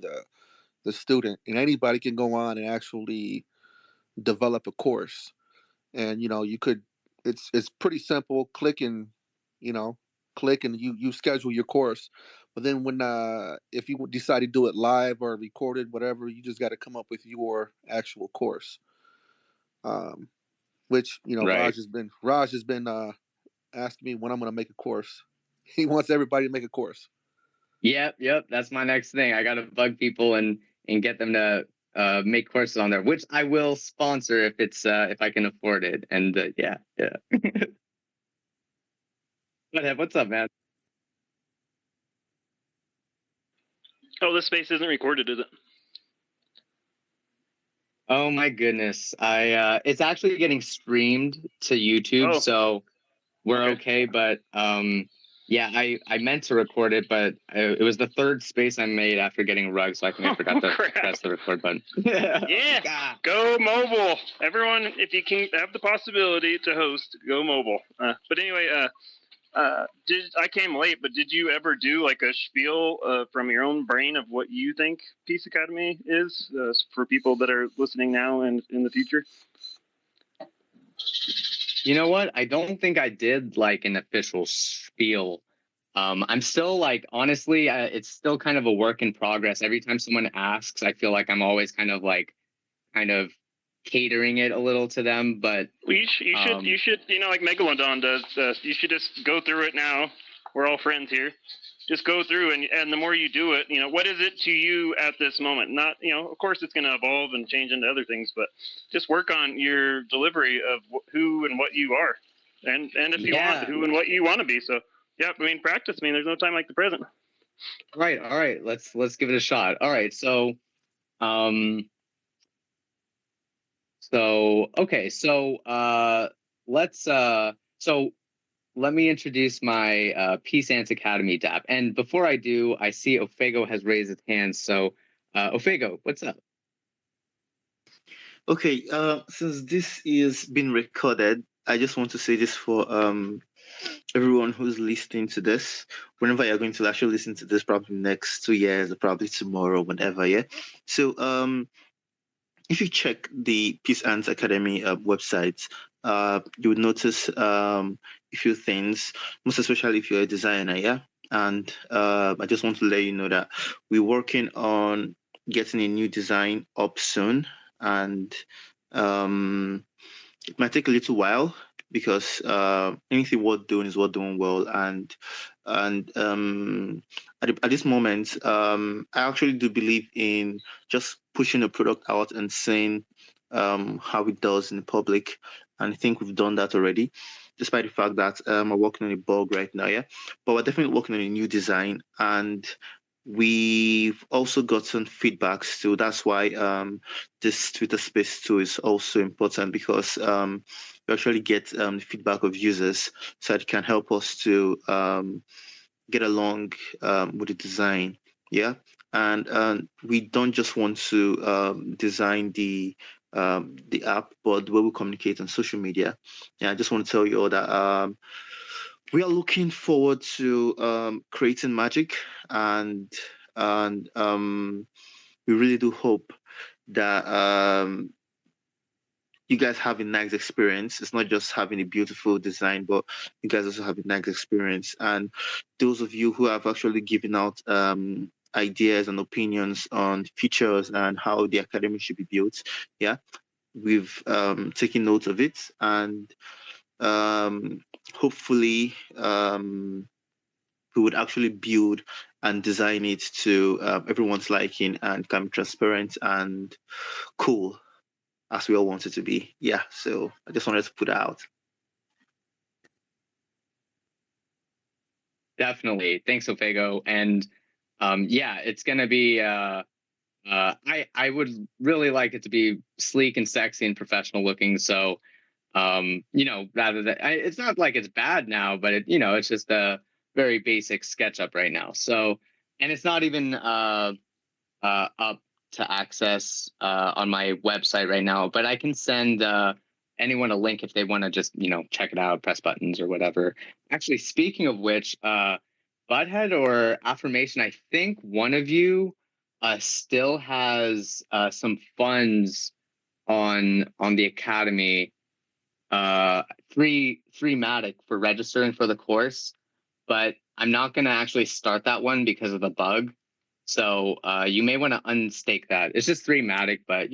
B: the student, and anybody can go on and actually develop a course. And you could it's pretty simple. You know click and you schedule your course. But then when if you decide to do it live or recorded, whatever, you just got to come up with your actual course. Which
A: right.
B: Raj has been asking me when I'm going to make a course. He wants everybody to make a course.
A: Yep. That's my next thing. I gotta bug people and get them to make courses on there, which I will sponsor if I can afford it. And yeah. But what's up, man?
E: Oh, this space isn't recorded, is it?
A: Oh my goodness. I it's actually getting streamed to YouTube,
E: Oh,
A: so we're
E: okay.
A: okay. But yeah, I meant to record it, but it was the third space I made after getting a rug, so I think I forgot to press the record button.
E: Yeah,
A: God.
E: go mobile, everyone. If you can have the possibility to host, go mobile. But anyway, I came late, but did you ever do like a spiel from your own brain of what you think Peace Academy is for people that are listening now and in the future?
A: You know what? I don't think I did like an official spiel. I'm still like, honestly, it's still kind of a work in progress. Every time someone asks, I feel like I'm always kind of catering it a little to them. But
E: well, you should, like Megalodon does. You should just go through it now. We're all friends here. Just go through, and the more you do it, what is it to you at this moment? Not, of course it's going to evolve and change into other things, but just work on your delivery of who and what you are, and if you want, who and what you want to be. So Yeah, I mean, practice. I mean, there's no time like the present.
A: All right. Let's give it a shot. All right, so okay, let's so let me introduce my Peace Antz Academy DAP. And before I do, I see Ofego has raised his hand. So Ofego, what's up?
C: Okay, since this is being recorded, I just want to say this for everyone who's listening to this. Whenever you're going to actually listen to this, probably next 2 years or probably tomorrow, whenever, yeah. So if you check the Peace Antz Academy website, you would notice a few things, most especially if you're a designer, yeah. And I just want to let you know that we're working on getting a new design up soon, and it might take a little while because anything worth doing is worth doing well. And at this moment, I actually do believe in just pushing a product out and seeing how it does in the public. And I think we've done that already, despite the fact that we're working on a bug right now, yeah. But we're definitely working on a new design, and we've also gotten feedback. So that's why this Twitter Space too is also important, because we actually get feedback of users, so it can help us to get along with the design. Yeah, and we don't just want to design the app, but the way we communicate on social media. Yeah, I just want to tell you all that we are looking forward to creating magic, and we really do hope that you guys have a nice experience. It's not just having a beautiful design, but you guys also have a nice experience. And those of you who have actually given out ideas and opinions on features and how the academy should be built, yeah, we've taken note of it, and hopefully we would actually build and design it to everyone's liking and can be transparent and cool as we all want it to be. Yeah, so I just wanted to put that out.
A: Definitely. Thanks, Ofego. And yeah, it's gonna be I would really like it to be sleek and sexy and professional looking. So rather than it's not like it's bad now, but it's just a very basic SketchUp right now. So, and it's not even up to access on my website right now, but I can send anyone a link if they want to just check it out, press buttons or whatever. Actually, speaking of which, Butthead or Affirmation, I think one of you still has some funds on the Academy, free Matic for registering for the course, but I'm not going to actually start that one because of the bug. So you may want to unstake that. It's just 3 Matic, but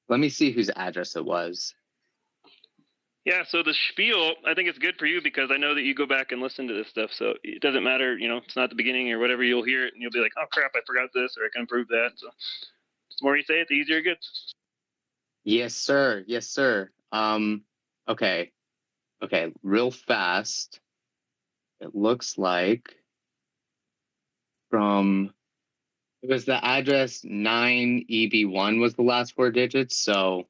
A: let me see whose address it was.
E: Yeah, so the spiel, I think it's good for you because I know that you go back and listen to this stuff. So it doesn't matter, it's not the beginning or whatever. You'll hear it and you'll be like, oh crap, I forgot this, or I can improve that. So the more you say it, the easier it gets.
A: Yes, sir. Yes, sir. Okay, real fast. It looks like it was the address 9EB1 was the last 4 digits. So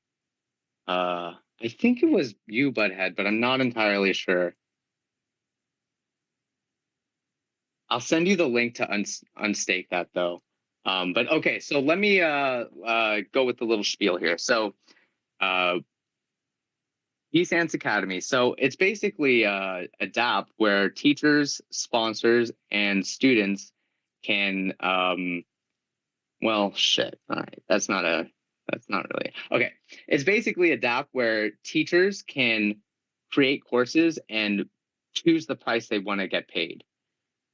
A: I think it was you, Butthead, but I'm not entirely sure. I'll send you the link to unstake that though. But okay, so let me go with the little spiel here. So Peace Antz Academy. So it's basically a DApp where teachers, sponsors, and students can well, shit. All right, that's not really okay. It's basically a DApp where teachers can create courses and choose the price they want to get paid,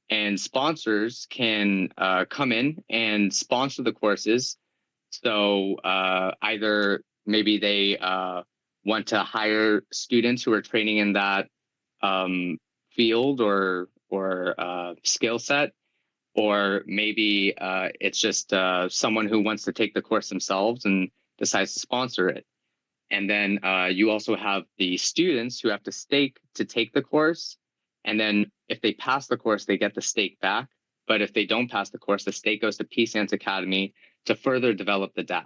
A: and sponsors can come in and sponsor the courses. So either maybe they want to hire students who are training in that field or skill set, or maybe it's just someone who wants to take the course themselves and decides to sponsor it. And then you also have the students who have to stake to take the course. And then if they pass the course, they get the stake back. But if they don't pass the course, the stake goes to Peace Antz Academy to further develop the DApp.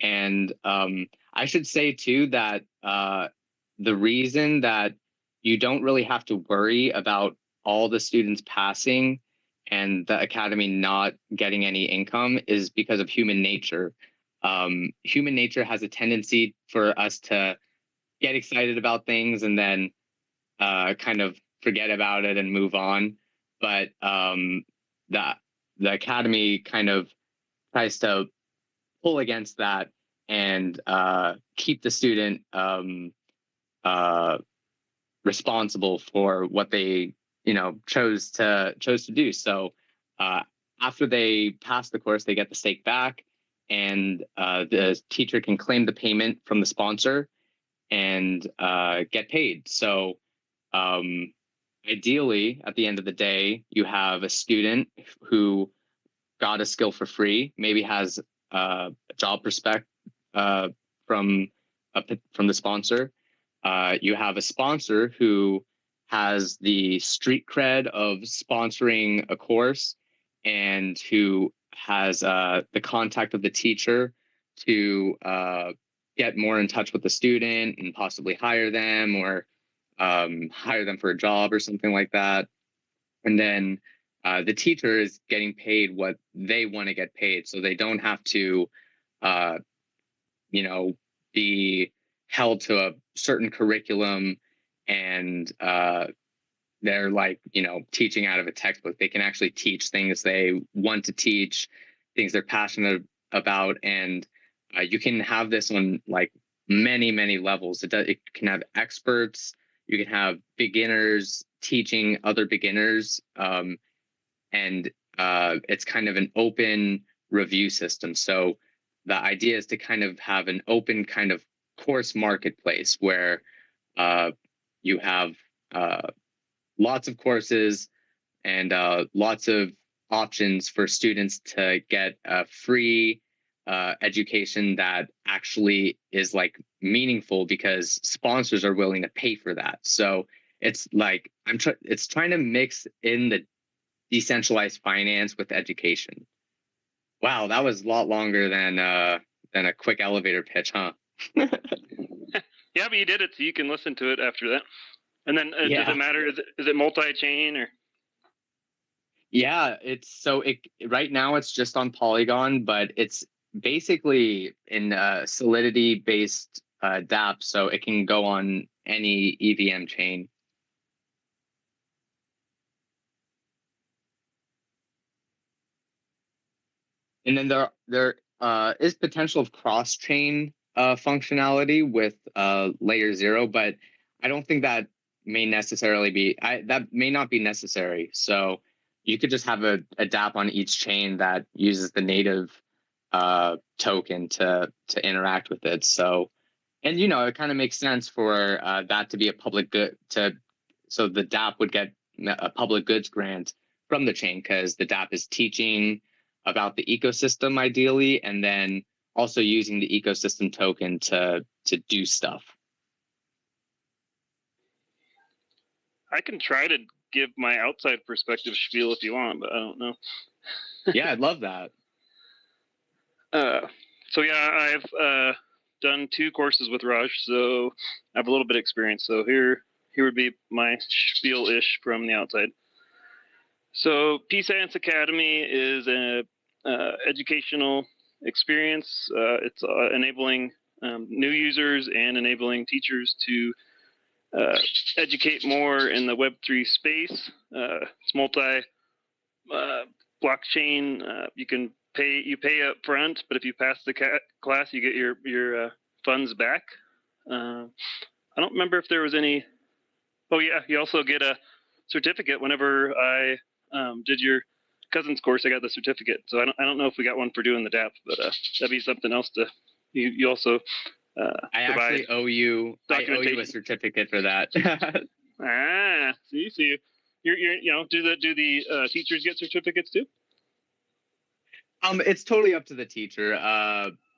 A: And I should say too that the reason that you don't really have to worry about all the students passing and the academy not getting any income is because of human nature. Human nature has a tendency for us to get excited about things and then kind of forget about it and move on. But the academy kind of tries to pull against that and keep the student responsible for what they chose to do. So after they pass the course, they get the stake back, and the teacher can claim the payment from the sponsor and get paid. So ideally, at the end of the day, you have a student who got a skill for free, maybe has a job prospect from the sponsor. You have a sponsor who has the street cred of sponsoring a course and who has the contact of the teacher to get more in touch with the student and possibly hire them or hire them for a job or something like that. And then the teacher is getting paid what they want to get paid, so they don't have to be held to a certain curriculum and they're like teaching out of a textbook. They can actually teach things they want to teach, things they're passionate about, and you can have this on like many levels. It can have experts, you can have beginners teaching other beginners, and it's kind of an open review system. So the idea is to kind of have an open kind of course marketplace where you have lots of courses and lots of options for students to get a free education that actually is like meaningful because sponsors are willing to pay for that. So it's like it's trying to mix in the decentralized finance with education. Wow, that was a lot longer than a quick elevator pitch, huh?
E: Yeah, but you did it, so you can listen to it after that. And then does it matter? Is it multi-chain or?
A: Yeah, right now it's just on Polygon, but it's basically in Solidity based DApp, so it can go on any EVM chain. And then there is potential of cross-chain functionality with layer 0, but I don't think that may necessarily be that may not be necessary. So you could just have a DApp on each chain that uses the native token to interact with it. So, and it kind of makes sense for that to be a public good so the DApp would get a public goods grant from the chain because the DApp is teaching about the ecosystem ideally, and then also using the ecosystem token to do stuff.
E: I can try to give my outside perspective spiel if you want, but I don't know.
A: Yeah, I'd love that.
E: So yeah, I've done 2 courses with Raj, so I have a little bit of experience. So here would be my spiel-ish from the outside. So Peace Antz Academy is an educational experience. It's enabling new users and enabling teachers to educate more in the Web3 space. It's multi blockchain. You pay up front, but if you pass the class, you get your funds back. I don't remember if there was any. Oh yeah, you also get a certificate whenever I did your cousin's course. I got the certificate, so I don't know if we got one for doing the DApp, but that'd be something else to you also.
A: I actually owe you a certificate for that.
E: See, you're do the teachers get certificates too?
A: It's totally up to the teacher.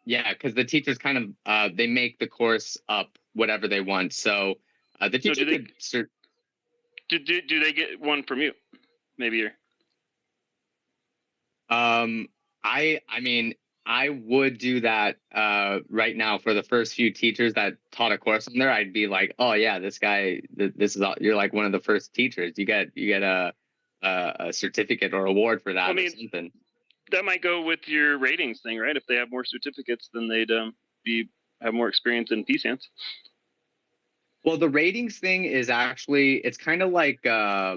A: yeah, because the teachers kind of they make the course up whatever they want. So the
E: So
A: teacher could
E: do they get one from you? Maybe.
A: I mean, I would do that right now for the first few teachers that taught a course on there. I'd be like, oh yeah, this guy, this is all, you're like one of the first teachers. You get a certificate or award for that,
E: I mean,
A: or something.
E: That might go with your ratings thing, right? If they have more certificates, then they'd have more experience in Peace Antz.
A: Well, the ratings thing is actually, it's kind of like I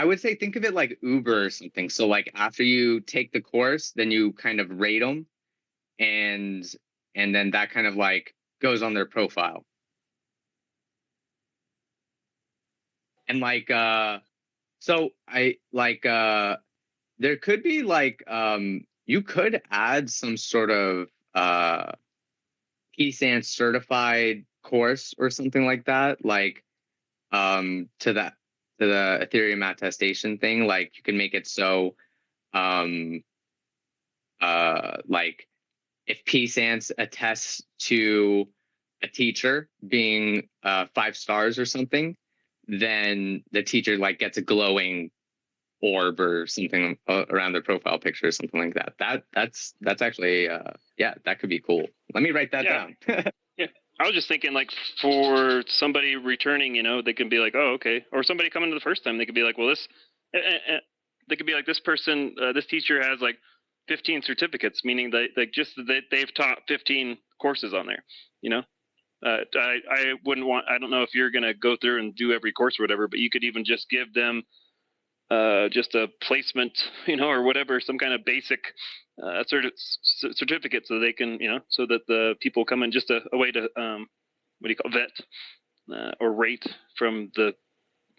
A: would say think of it like Uber or something. So like after you take the course, then you kind of rate them, and then that kind of like goes on their profile. And like so I like there could be like you could add some sort of Peace Antz certified course or something like that, like to that, to the Ethereum attestation thing. Like you can make it so um like if Peace Antz attests to a teacher being 5 stars or something, then the teacher like gets a glowing orb or something around their profile picture or something like that. That's actually yeah, that could be cool. Let me write that down.
E: Yeah, I was just thinking like for somebody returning, they can be like, oh, okay, or somebody coming to the first time, they could be like, well, this, they could be like, this person, this teacher has like 15 certificates, meaning that like just that they've taught 15 courses on there. I wouldn't want, I don't know if you're going to go through and do every course or whatever, but you could even just give them just a placement, or whatever, some kind of basic certificate, so they can, so that the people come in, just a way to what do you call, vet or rate from the,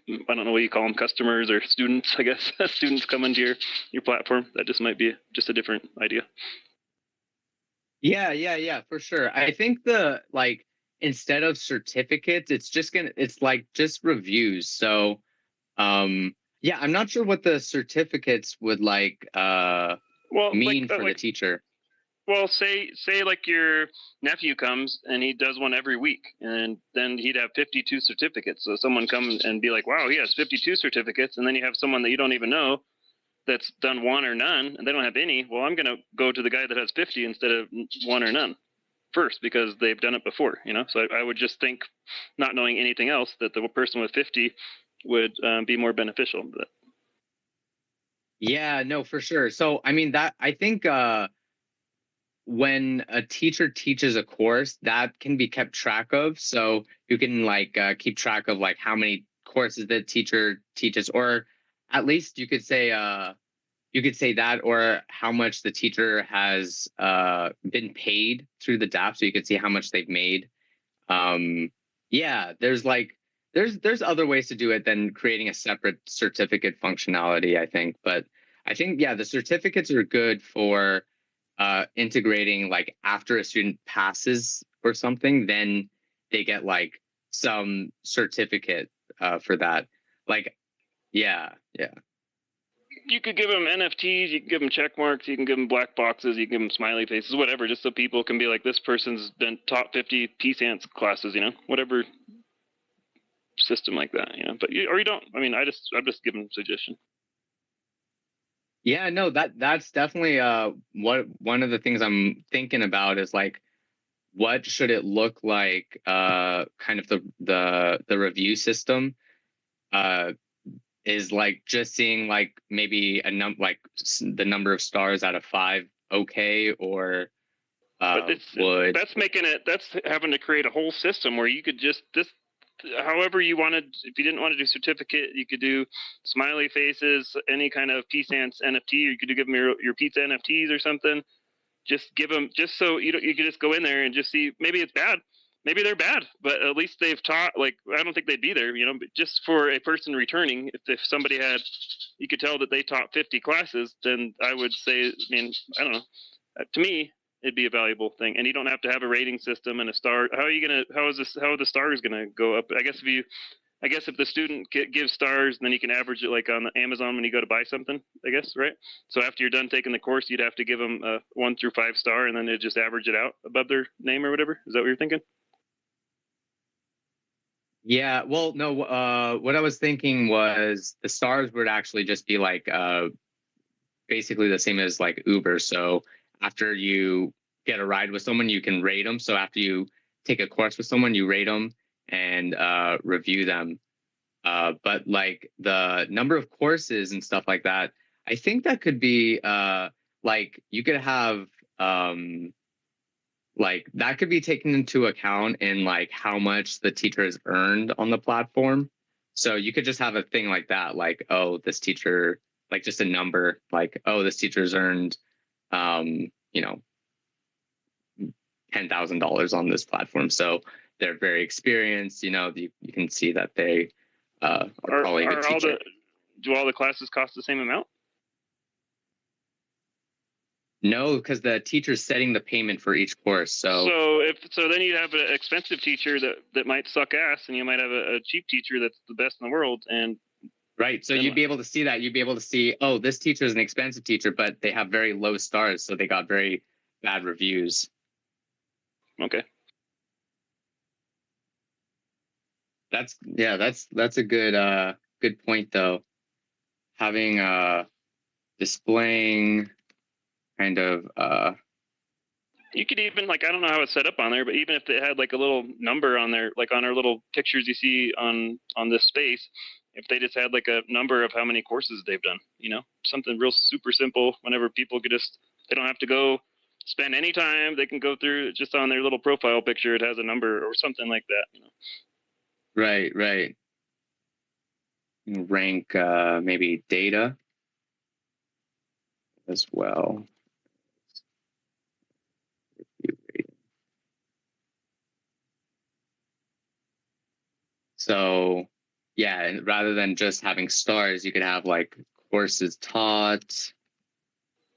E: I don't know what you call them, customers or students, I guess. Students come into your platform. That just might be just a different idea.
A: Yeah, for sure. I think the like instead of certificates, it's like just reviews. So yeah, I'm not sure what the certificates would like mean for the teacher.
E: Well, say like your nephew comes and he does one every week, and then he'd have 52 certificates. So someone come and be like, wow, he has 52 certificates, and then you have someone that you don't even know that's done one or none, and they don't have any. Well, I'm going to go to the guy that has 50 instead of one or none first, because they've done it before, So I would just think, not knowing anything else, that the person with 50 would be more beneficial. But
A: yeah, no, for sure. So I mean, that I think when a teacher teaches a course, that can be kept track of. So you can like keep track of like how many courses the teacher teaches, or at least you could say that, or how much the teacher has been paid through the DApp, so you could see how much they've made. Yeah, there's other ways to do it than creating a separate certificate functionality, I think. But I think, yeah, the certificates are good for integrating, like after a student passes or something, then they get like some certificate for that. Like, yeah.
E: you could give them NFTs, you can give them check marks, you can give them black boxes, you can give them smiley faces, whatever, just so people can be like, this person's been top 50 Peace Antz classes, whatever system like that, But or you don't. I mean, I'm just giving suggestion.
A: Yeah, no, that's definitely what one of the things I'm thinking about is like, what should it look like? Kind of the review system is like just seeing like maybe the number of stars out of 5, okay, or
E: but that's having to create a whole system where you could just however you wanted. If you didn't want to do certificate, you could do smiley faces, any kind of Peace Antz NFT, or you could give them your pizza NFTs or something. Just give them, just so you could just go in there and just see. Maybe it's bad, maybe they're bad, but at least they've taught. Like, I don't think they'd be there, but just for a person returning, if somebody had, you could tell that they taught 50 classes, then I would say, I mean, I don't know. To me, it'd be a valuable thing, and you don't have to have a rating system and a star. How are the stars gonna go up? I I guess if the student gives stars, then you can average it like on Amazon when you go to buy something, I guess, right? So after you're done taking the course, you'd have to give them a 1 through 5 star, and then it just average it out above their name or whatever. Is that what you're thinking?
A: Yeah, well, no, what I was thinking was the stars would actually just be like basically the same as like Uber. So after you get a ride with someone, you can rate them. So after you take a course with someone, you rate them and review them. But like the number of courses and stuff like that, I think that could be like you could have like that could be taken into account in like how much the teacher has earned on the platform. So you could just have a thing like that, like, oh, this teacher, like just a number, like, oh, this teacher's earned, you know, $10,000 on this platform. So they're very experienced. You know, you can see that they are probably a good teacher.
E: Do all the classes cost the same amount?
A: No, because the teacher's setting the payment for each course. So
E: then you have an expensive teacher that might suck ass, and you might have a cheap teacher that's the best in the world. And
A: right, so you'd be able to see that. You'd be able to see, oh, this teacher is an expensive teacher, but they have very low stars, so they got very bad reviews.
E: Okay.
A: That's a good point though. Having displaying kind of
E: you could even, like, I don't know how it's set up on there, but even if it had like a little number on there, like on our little pictures you see on this space, if they just had like a number of how many courses they've done, you know, something real super simple, whenever people could just, they don't have to go spend any time, they can go through just on their little profile picture, it has a number or something like that, you know.
A: Right. Rank maybe data as well. So yeah, and rather than just having stars, you could have like courses taught.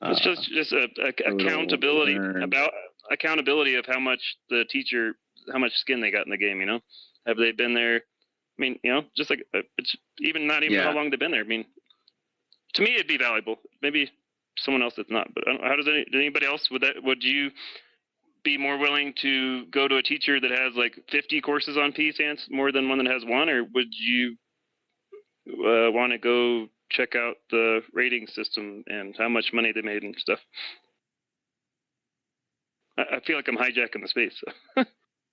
E: It's just accountability about accountability of how much the teacher, how much skin they got in the game. You know, have they been there? I mean, you know, just like it's even not even how long they've been there. I mean, to me, it'd be valuable. Maybe someone else that's not. But how does anybody else would you be more willing to go to a teacher that has like 50 courses on Peace Antz more than one that has one, or would you want to go check out the rating system and how much money they made and stuff? I feel like I'm hijacking the space.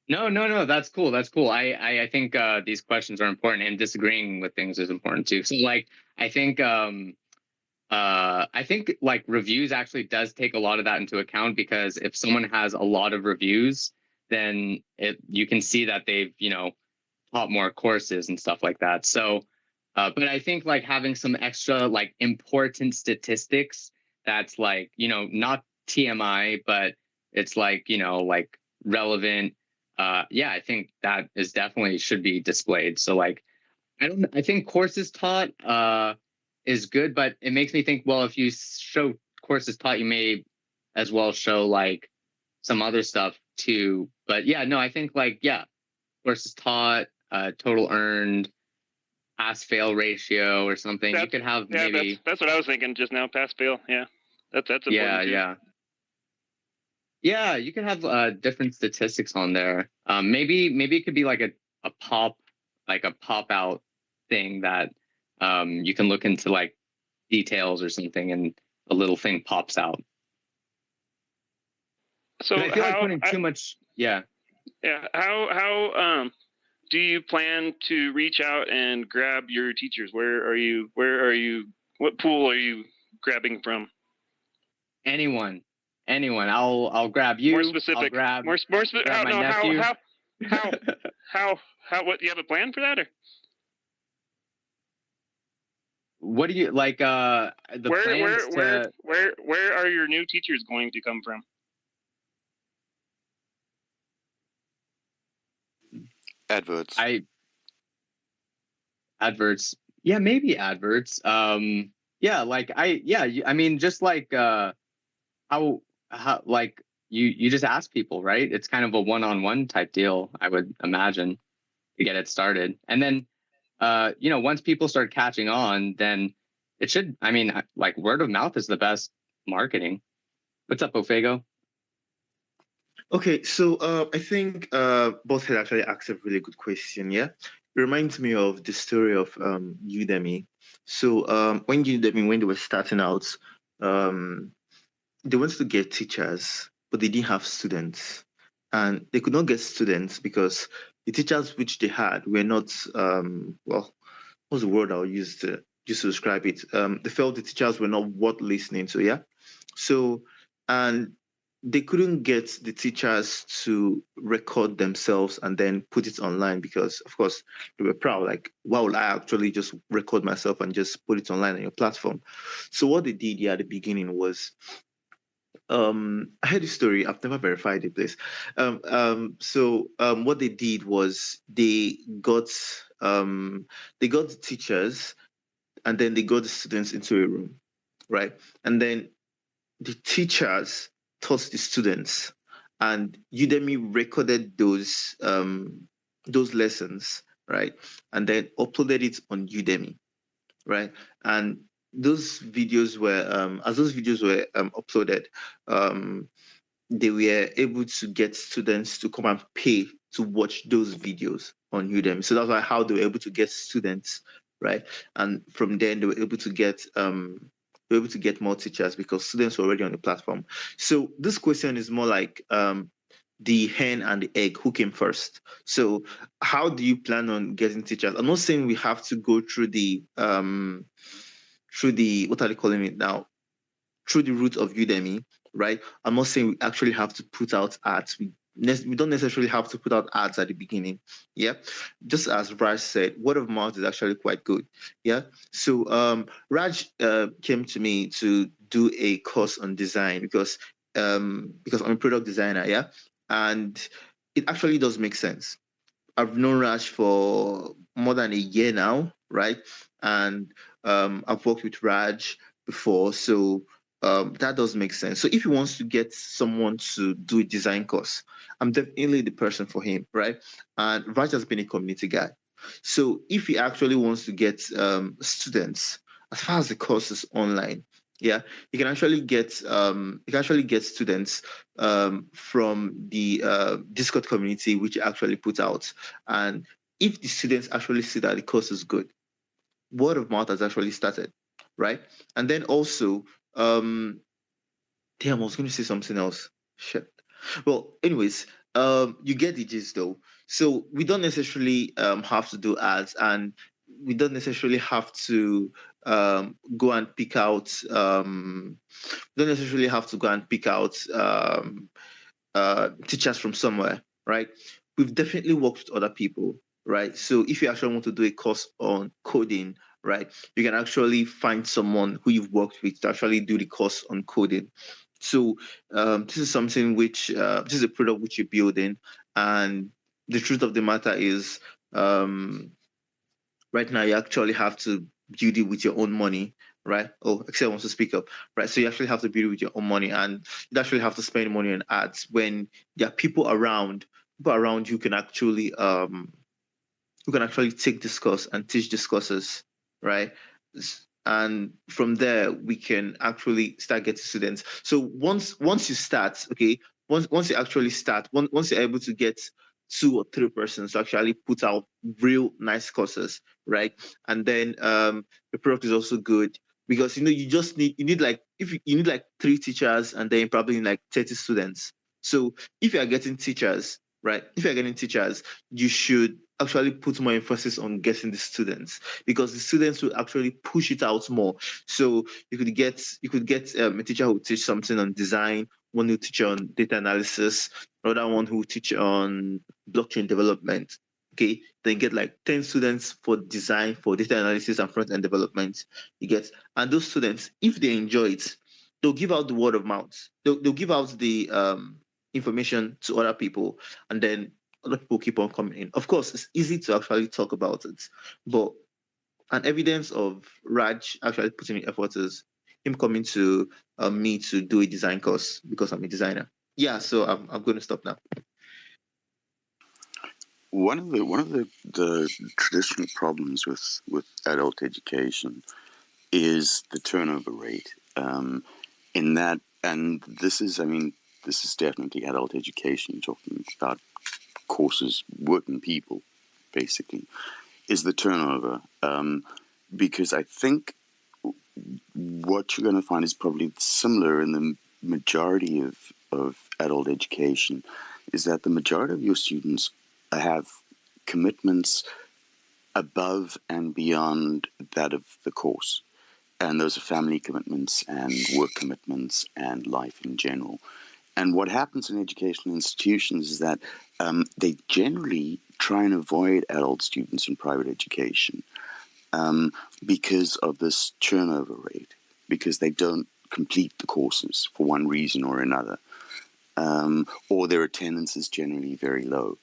A: No, that's cool. I think these questions are important, and disagreeing with things is important too. So like I think like reviews actually does take a lot of that into account, because if someone has a lot of reviews, then you can see that they've, you know, taught more courses and stuff like that. So but I think like having some extra like important statistics that's like, you know, not TMI, but it's like, you know, like relevant. Yeah, I think that is definitely should be displayed. So like, I think courses taught is good, but it makes me think, well, if you show courses taught, you may as well show like some other stuff too. But yeah, no, I think like, yeah, courses taught, total earned, pass fail ratio or something. You could have maybe
E: that's what I was thinking just now. Pass fail. Yeah. That's important too.
A: Yeah, you could have different statistics on there. Maybe it could be like a pop out thing that you can look into like details or something, and a little thing pops out.
E: So
A: but I feel like putting too much. Yeah.
E: How do you plan to reach out and grab your teachers? Where are you? What pool are you grabbing from?
A: Anyone. I'll grab you.
E: More specific.
A: I'll grab,
E: more specific.
A: grab my nephew.
E: How? What? You have a plan for that, or?
A: What do you like? The
E: where are your new teachers going to come from?
D: Adverts.
A: Adverts. Yeah, maybe adverts. Yeah, like I mean, just like how like you just ask people, right? It's kind of a one-on-one type deal, I would imagine, to get it started. And then once people start catching on, then it should, I mean, like word of mouth is the best marketing. What's up, Ofego?
C: Okay, so I think both had actually asked a really good question. Yeah, it reminds me of the story of Udemy. So when Udemy, when they were starting out, um, they wanted to get teachers, but they didn't have students, and they could not get students because the teachers which they had were not well. What's the word I'll use to describe it? They felt the teachers were not worth listening to. Yeah, so and they couldn't get the teachers to record themselves and then put it online because, of course, they were proud. Like, why would I actually just record myself and just put it online on your platform? So what they did, yeah, at the beginning was I heard this story. I've never verified the place. What they did was they got the teachers and then they got the students into a room, right? And then the teachers taught the students, and Udemy recorded those lessons, right? And then uploaded it on Udemy, right? And those videos were as those videos were uploaded, um, they were able to get students to come and pay to watch those videos on Udemy. So that's why how they were able to get students, right? And from then they were able to get more teachers because students were already on the platform. So this question is more like the hen and the egg, who came first? So how do you plan on getting teachers? I'm not saying we have to go through the what are they calling it now? Through the route of Udemy, right? I'm not saying we actually have to put out ads. We don't necessarily have to put out ads at the beginning. Yeah. Just as Raj said, word of mouth is actually quite good. Yeah. So Raj came to me to do a course on design because I'm a product designer, yeah. And it actually does make sense. I've known Raj for more than a year now, right? And I've worked with Raj before, so that does make sense. So if he wants to get someone to do a design course, I'm definitely the person for him, right? And Raj has been a community guy. So if he actually wants to get students, as far as the course is online, yeah, he can actually get students from the Discord community, which actually put out. And if the students actually see that the course is good, word of mouth has actually started, right? And then also, damn, I was going to say something else. Shit. Well, anyways, you get the gist though. So we don't necessarily have to do ads, and we don't necessarily have to go and pick out. We don't necessarily have to go and pick out teachers from somewhere, right? We've definitely worked with other people, right? So if you actually want to do a course on coding, right, you can actually find someone who you've worked with to actually do the course on coding. So this is something which this is a product which you're building, and the truth of the matter is, right now you actually have to build it with your own money, right? Oh, Excel wants to speak up, right? So you actually have to build it with your own money, and you actually have to spend money on ads when there are people around you who can actually take this course and teach these courses, right? And from there we can actually start getting students. So once you start, okay, once you actually start, once you're able to get 2 or 3 persons to actually put out real nice courses, right? And then the product is also good because you need like if you need like 3 teachers and then probably like 30 students. So if you are getting teachers, right? If you're getting teachers, you should actually put more emphasis on getting the students because the students will actually push it out more. So you could get a teacher who teach something on design, one who teach on data analysis, another one who teach on blockchain development. Okay, then get like 10 students for design, for data analysis and front end development. You get, and those students, if they enjoy it, they'll give out the word of mouth. They'll give out the information to other people, and then other people keep on coming in. Of course, it's easy to actually talk about it, but an evidence of Raj actually putting in effort is him coming to me to do a design course because I'm a designer. Yeah, so I'm going to stop now.
D: one of the traditional problems with adult education is the turnover rate. In that, and this is, I mean, this is definitely adult education. You're talking about courses, working people, basically, is the turnover. Because I think what you're going to find is probably similar in the majority of adult education, is that the majority of your students have commitments above and beyond that of the course. And those are family commitments and work commitments and life in general. And what happens in educational institutions is that they generally try and avoid adult students in private education because of this turnover rate, because they don't complete the courses for one reason or another, or their attendance is generally very low.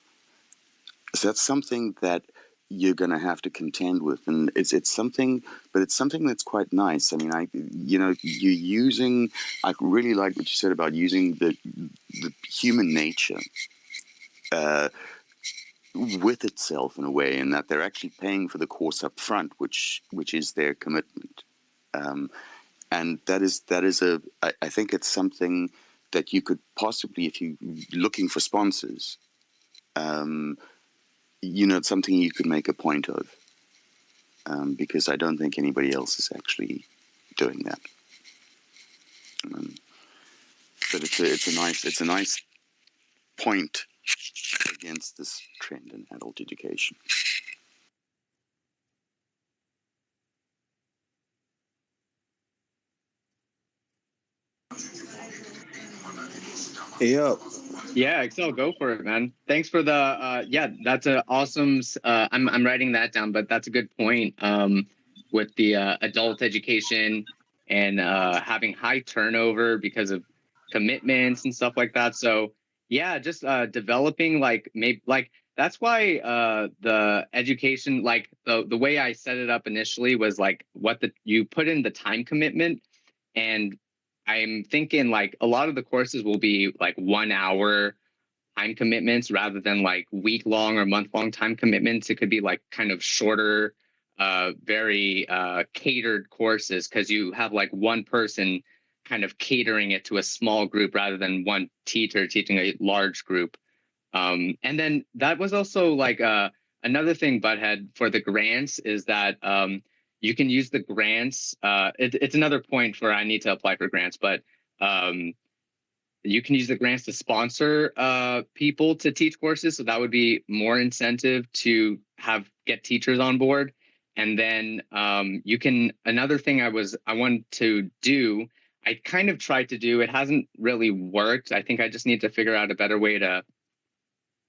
D: So that's something that you're going to have to contend with, and it's something, but it's something that's quite nice. I mean, you're using. I really like what you said about using the human nature with itself in a way, in that they're actually paying for the course up front, which is their commitment, and that is I think it's something that you could possibly, if you're looking for sponsors, it's something you could make a point of. Because I don't think anybody else is actually doing that. But it's a nice point against this trend in adult education.
F: Yeah,
A: Yeah, Excel, go for it, man. Thanks for the yeah, that's an awesome I'm writing that down, but that's a good point with the adult education and having high turnover because of commitments and stuff like that. So, yeah, just developing like maybe like that's why the education, like the way I set it up initially was like you put in the time commitment, and I'm thinking like a lot of the courses will be like 1 hour time commitments rather than like week long or month long time commitments. It could be like kind of shorter, very catered courses, because you have like one person kind of catering it to a small group rather than one teacher teaching a large group. And then that was also like another thing, Butthead, for the grants is that you can use the grants. It's another point where I need to apply for grants, but you can use the grants to sponsor people to teach courses. So that would be more incentive to get teachers on board. And then you can, another thing I want to do, I kind of tried to do, it hasn't really worked. I think I just need to figure out a better way to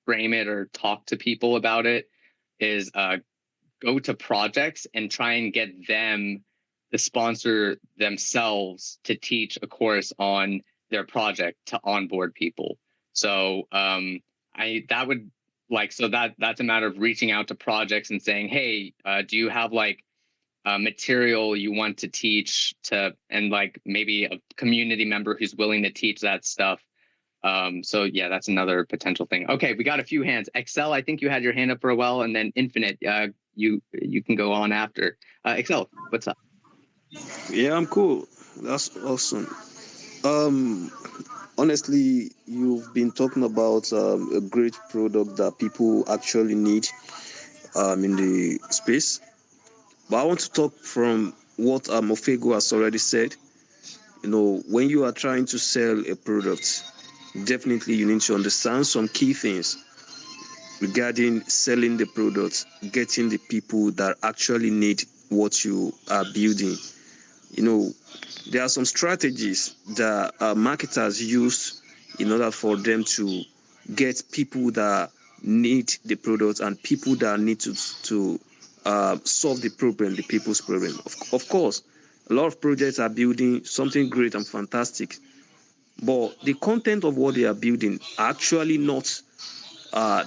A: frame it or talk to people about it, is go to projects and try and get them to sponsor themselves to teach a course on their project to onboard people. So that would like, so that's a matter of reaching out to projects and saying, hey, do you have like material you want to teach to, and like maybe a community member who's willing to teach that stuff. So yeah, that's another potential thing. Okay, we got a few hands. Excel, I think you had your hand up for a while, and then Infinite, you can go on after. Excel, what's up?
F: yeah, I'm cool. That's awesome. Honestly, you've been talking about a great product that people actually need in the space. But I want to talk from what Ofego has already said. When you are trying to sell a product, definitely you need to understand some key things regarding selling the product, getting the people that actually need what you are building. There are some strategies that marketers use in order for them to get people that need the product and people that need to solve the problem, the people's problem. Of course, a lot of projects are building something great and fantastic, but the content of what they are building are actually not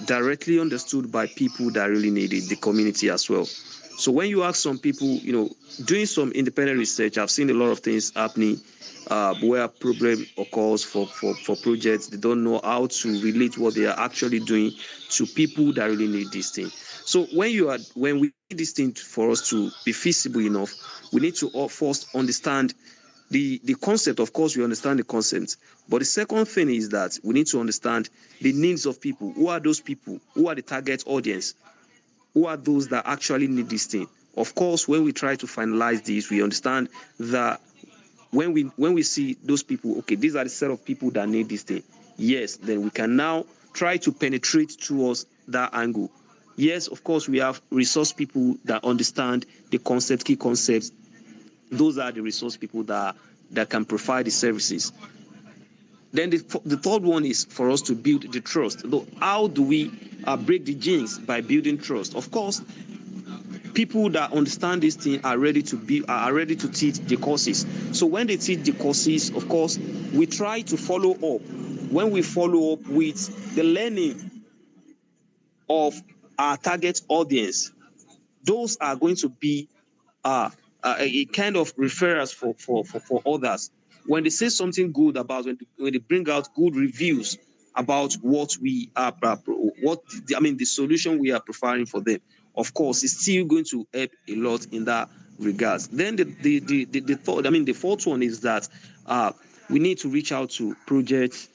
F: directly understood by people that really need it, the community as well. So when you ask some people, doing some independent research, I've seen a lot of things happening where problem occurs for projects. They don't know how to relate what they are actually doing to people that really need this thing. So when we need this thing for us to be feasible enough, we need to first understand the concept. Of course, we understand the concept, but the second thing is that we need to understand the needs of people. Who are those people? Who are the target audience? Who are those that actually need this thing? Of course, when we try to finalize this, we understand that when we see those people, okay, these are the set of people that need this thing. Yes, then we can now try to penetrate towards that angle. Yes, of course, we have resource people that understand the concept, key concepts. Those are the resource people that can provide the services. Then the third one is for us to build the trust. How do we break the jinx? By building trust. Of course, people that understand this thing are ready to teach the courses. So when they teach the courses, of course, we try to follow up. When we follow up with the learning of our target audience, those are going to be a kind of referrals for others. When they say something good about, when they bring out good reviews about what we are, the solution we are providing for them, of course, it's still going to help a lot in that regards. Then the fourth one is that we need to reach out to projects,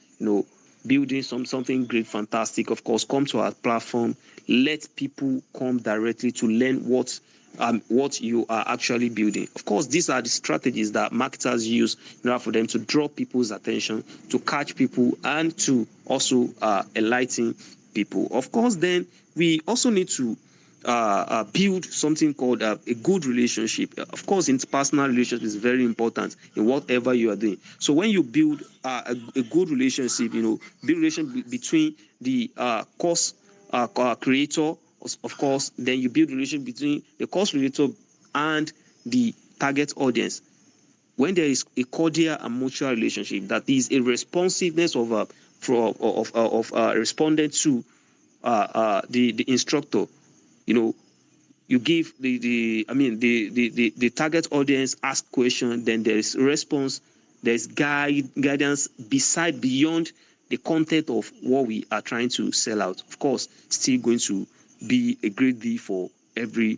F: building something great, fantastic. Of course, come to our platform, let people come directly to learn what you are actually building. Of course, these are the strategies that marketers use in order for them to draw people's attention, to catch people, and to also enlighten people. Of course, then we also need to build something called a good relationship. Of course, interpersonal relationship is very important in whatever you are doing. So when you build a good relationship, build relationship between the course creator, of course, then you build relationship between the course creator and the target audience. When there is a cordial and mutual relationship, that is a responsiveness of respondent to the instructor, you give the target audience ask question, then there is response, there's guidance beyond the content of what we are trying to sell out. Of course, still going to be a great deal for everybody,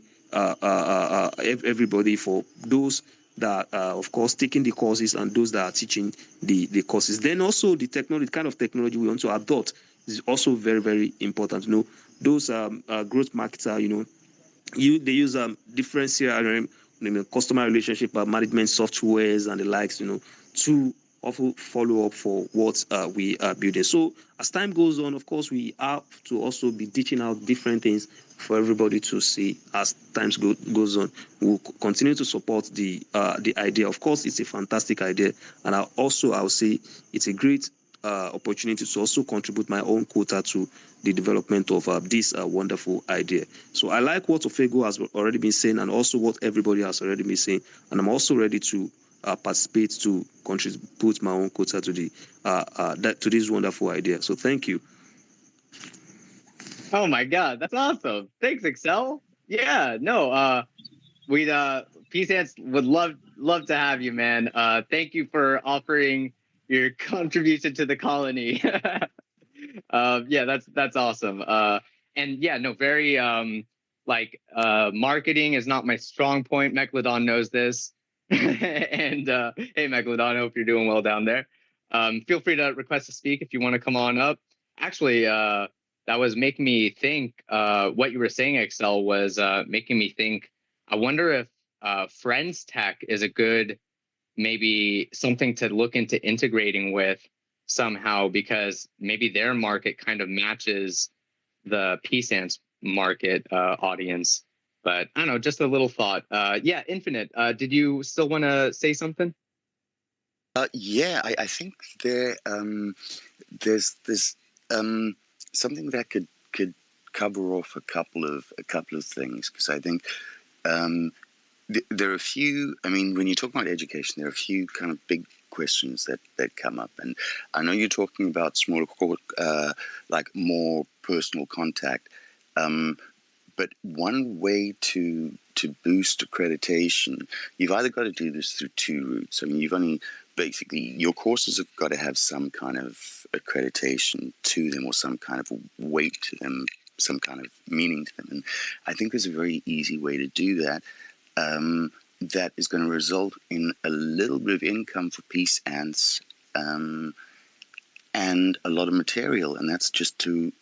F: for those that of course taking the courses and those that are teaching the courses. Then also the technology, kind of technology we want to adopt is also very, very important. Those growth marketer, they use different CRM, customer relationship management softwares and the likes, to also follow up for what we are building. So as time goes on, of course, we have to also be teaching out different things for everybody to see as times goes on. We'll continue to support the idea. Of course, it's a fantastic idea, and I'll say it's a great opportunity to also contribute my own quota to the development of this wonderful idea. So I like what Ofego has already been saying, and also what everybody has already been saying, and I'm also ready to participate, to contribute my own quota to to this wonderful idea. So thank you.
A: Oh my God, that's awesome! Thanks, Excel. Yeah, no, we'd Peace Antz would love to have you, man. Thank you for offering your contribution to the colony. Yeah, that's awesome. And yeah, no, very marketing is not my strong point. Megalodon knows this. And hey, Megalodon, I hope you're doing well down there. Feel free to request to speak if you want to come on up. Actually, that was making me think. What you were saying, Excel, was making me think. I wonder if Friends Tech is a good, maybe something to look into integrating with somehow, because maybe their market kind of matches the Peace Antz market audience. But I don't know, just a little thought. Yeah, Infinite, did you still want to say something?
D: Yeah, I think there's something that could cover off a couple of things, because I think there are a few. I mean, when you talk about education, there are a few kind of big questions that come up, and I know you're talking about smaller, like more personal contact, But one way to boost accreditation, you've either got to do this through two routes. I mean, you've only basically, your courses have got to have some kind of accreditation to them, or some kind of weight to them, some kind of meaning to them. And I think there's a very easy way to do that. That is going to result in a little bit of income for Peace Antz, and a lot of material, and that's just to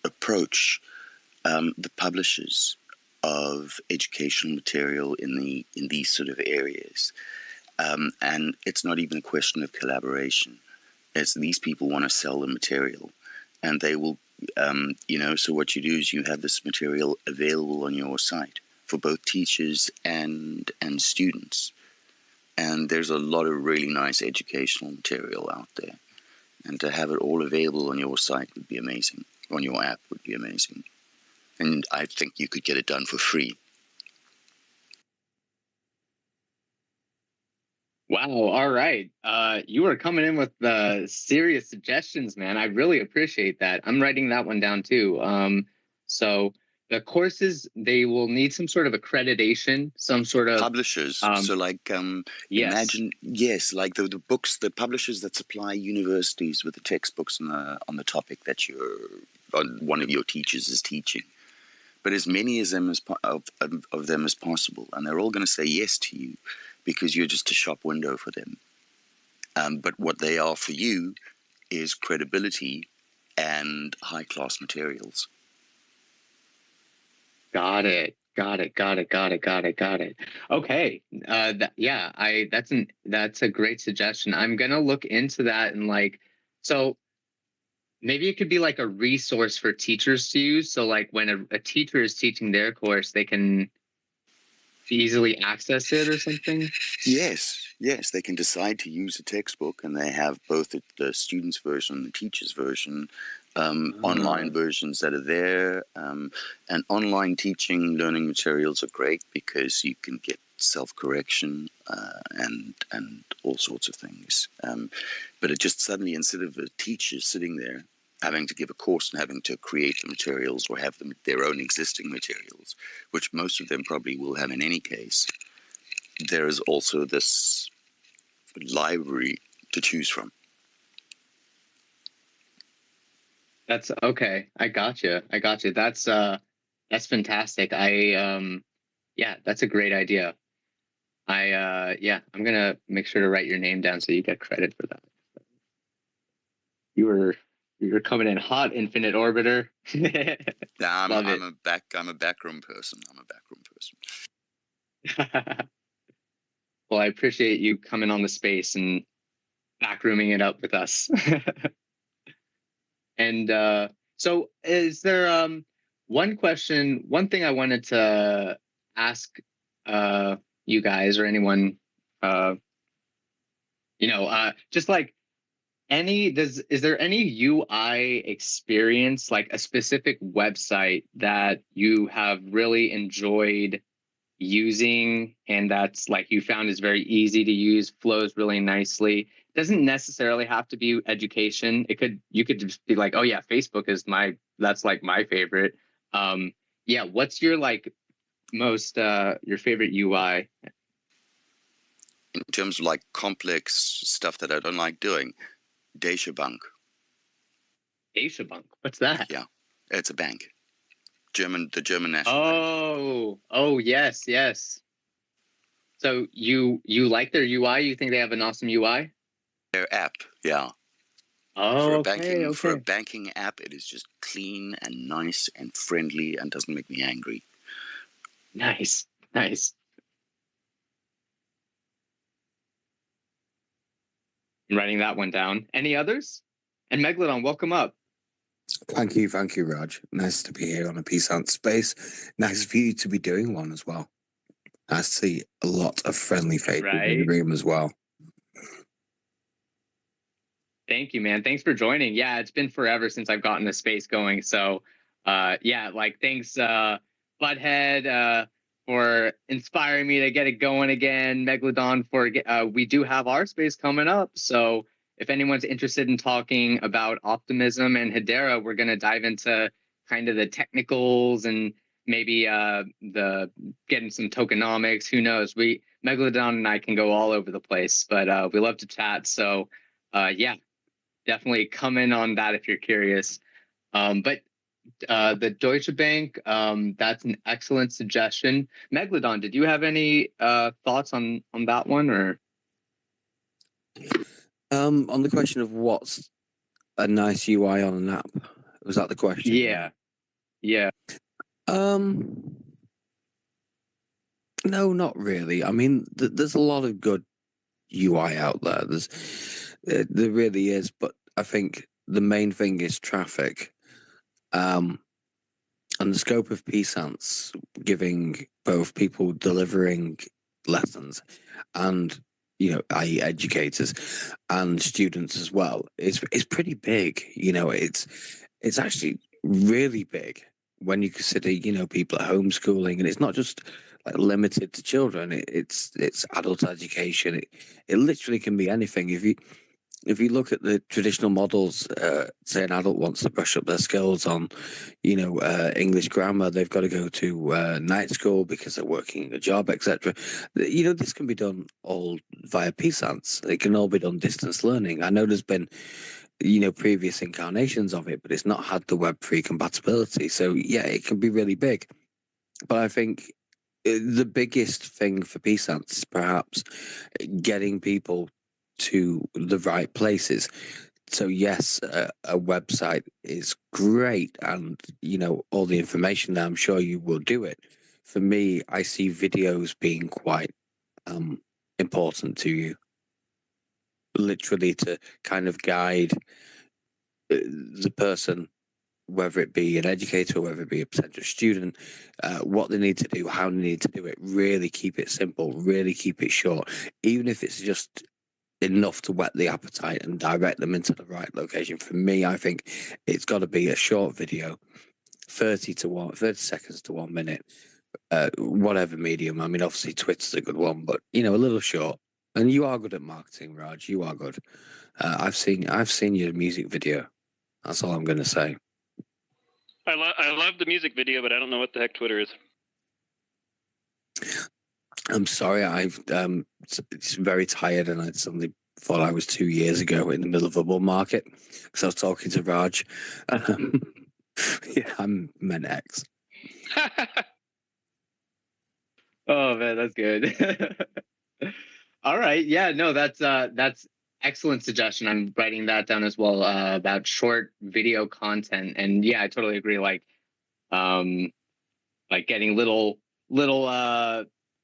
D: approach the publishers of educational material in these sort of areas. And it's not even a question of collaboration. It's these people want to sell the material, and they will, so what you do is you have this material available on your site for both teachers and students. And there's a lot of really nice educational material out there. And to have it all available on your site would be amazing. On your app would be amazing. And I think you could get it done for free.
A: Wow. All right. You are coming in with serious suggestions, man. I really appreciate that. I'm writing that one down too. So the courses, they will need some sort of accreditation, some sort of
D: publishers. So like,
A: yes.
D: Imagine, yes, like the books, the publishers that supply universities with the textbooks on the topic that one of your teachers is teaching. But as many as them of them as possible, and they're all going to say yes to you because you're just a shop window for them. But what they are for you is credibility and high-class materials.
A: Got it. Okay. That's a great suggestion. I'm gonna look into that, and so maybe it could be like a resource for teachers to use. So like when a teacher is teaching their course, they can easily access it or something.
D: Yes, they can decide to use a textbook, and they have both the student's version and the teacher's version. Online versions that are there, and online teaching learning materials are great because you can get self-correction and all sorts of things. But it just suddenly, instead of a teacher sitting there having to give a course and having to create the materials or have their own existing materials, which most of them probably will have in any case, there is also this library to choose from.
A: That's okay. I got you. That's fantastic. That's a great idea. I'm gonna make sure to write your name down so you get credit for that. You're coming in hot, Infinite Orbiter.
D: Yeah, I'm a backroom person.
A: Well, I appreciate you coming on the space and backrooming it up with us. And so is there one thing I wanted to ask you guys or anyone, just like is there any UI experience, like a specific website that you have really enjoyed using and that's like you found is very easy to use, flows really nicely? Doesn't necessarily have to be education. You could just be like, oh yeah, Facebook is that's like my favorite. What's your like most your favorite UI?
D: In terms of like complex stuff that I don't like doing, Deutsche Bank.
A: What's that?
D: Yeah, it's a bank. The German National Bank.
A: Oh, yes. So you like their UI? You think they have an awesome UI?
D: Their app, yeah.
A: Oh,
D: for a banking app, it is just clean and nice and friendly and doesn't make me angry.
A: Nice. I'm writing that one down. Any others? And Megalodon, welcome up.
G: Thank you, Raj. Nice to be here on a Peace Antz space. Nice for you to be doing one as well. I see a lot of friendly faces in the room as well.
A: Thank you, man. Thanks for joining. Yeah, it's been forever since I've gotten the space going. So, thanks, Butthead, for inspiring me to get it going again. Megalodon, we do have our space coming up. So if anyone's interested in talking about optimism and Hedera, we're going to dive into kind of the technicals and maybe the getting some tokenomics. Who knows? Megalodon and I can go all over the place, but we love to chat. So yeah, definitely come in on that if you're curious. But the Deutsche Bank, that's an excellent suggestion. Megalodon, did you have any thoughts on that one, or?
G: On the question of what's a nice UI on an app, was that the question?
A: Yeah.
G: No, not really. I mean, there's a lot of good UI out there. There really is, but I think the main thing is traffic. And the scope of Peace Antz giving both people delivering lessons and, i.e. educators and students as well, is pretty big. It's actually really big when you consider, people are homeschooling, and it's not just like limited to children. It's adult education. It literally can be anything. If you look at the traditional models, say an adult wants to brush up their skills on, English grammar, they've got to go to night school because they're working a job, etc. This can be done all via Peace Antz. It can all be done distance learning. I know there's been, previous incarnations of it, but it's not had the Web3 compatibility. So yeah, it can be really big. But I think the biggest thing for Peace Antz is perhaps getting people to the right places. So yes, a website is great, and all the information there, I'm sure you will do it. For me, I see videos being quite important to you, literally to kind of guide the person, whether it be an educator or whether it be a potential student, what they need to do, how they need to do it. Really keep it simple, really keep it short, even if it's just enough to whet the appetite and direct them into the right location. For me, I think it's got to be a short video, 30 seconds to 1 minute, whatever medium. I mean, obviously Twitter's a good one, but a little short. And you are good at marketing, Raj. You are good. I've seen your music video. That's all I'm going to say.
E: I love the music video, but I don't know what the heck Twitter is.
G: I'm sorry, it's very tired, and I suddenly thought I was 2 years ago in the middle of a bull market because I was talking to Raj. Yeah, I meant X.
A: Oh man, that's good. All right, yeah, no, that's excellent suggestion. I'm writing that down as well, about short video content. And yeah, I totally agree. Like getting little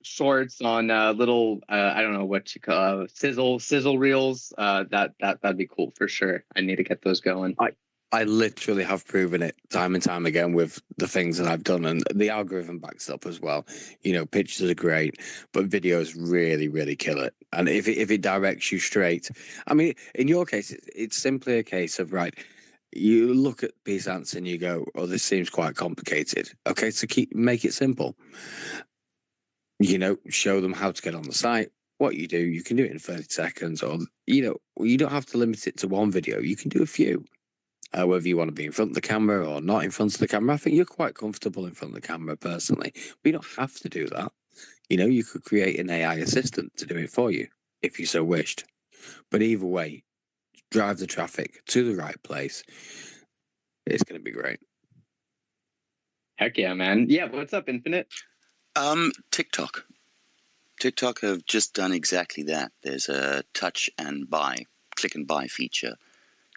A: shorts on little I don't know what you call sizzle reels. That'd be cool for sure. I need to get those going.
G: I literally have proven it time and time again with the things that I've done, and the algorithm backs up as well. Pictures are great, but videos really, really kill it. And if it directs you straight, I mean, in your case, it's simply a case of, right, you look at Peace Antz and you go, oh, this seems quite complicated. Okay, so make it simple. Show them how to get on the site. What you do, you can do it in 30 seconds, or, you don't have to limit it to one video. You can do a few. Whether you want to be in front of the camera or not in front of the camera. I think you're quite comfortable in front of the camera personally, but you don't have to do that. You could create an AI assistant to do it for you if you so wished. But either way, drive the traffic to the right place. It's going to be great.
A: Heck yeah, man. Yeah, what's up, Infinite?
D: TikTok have just done exactly that. There's a touch and buy, click and buy feature.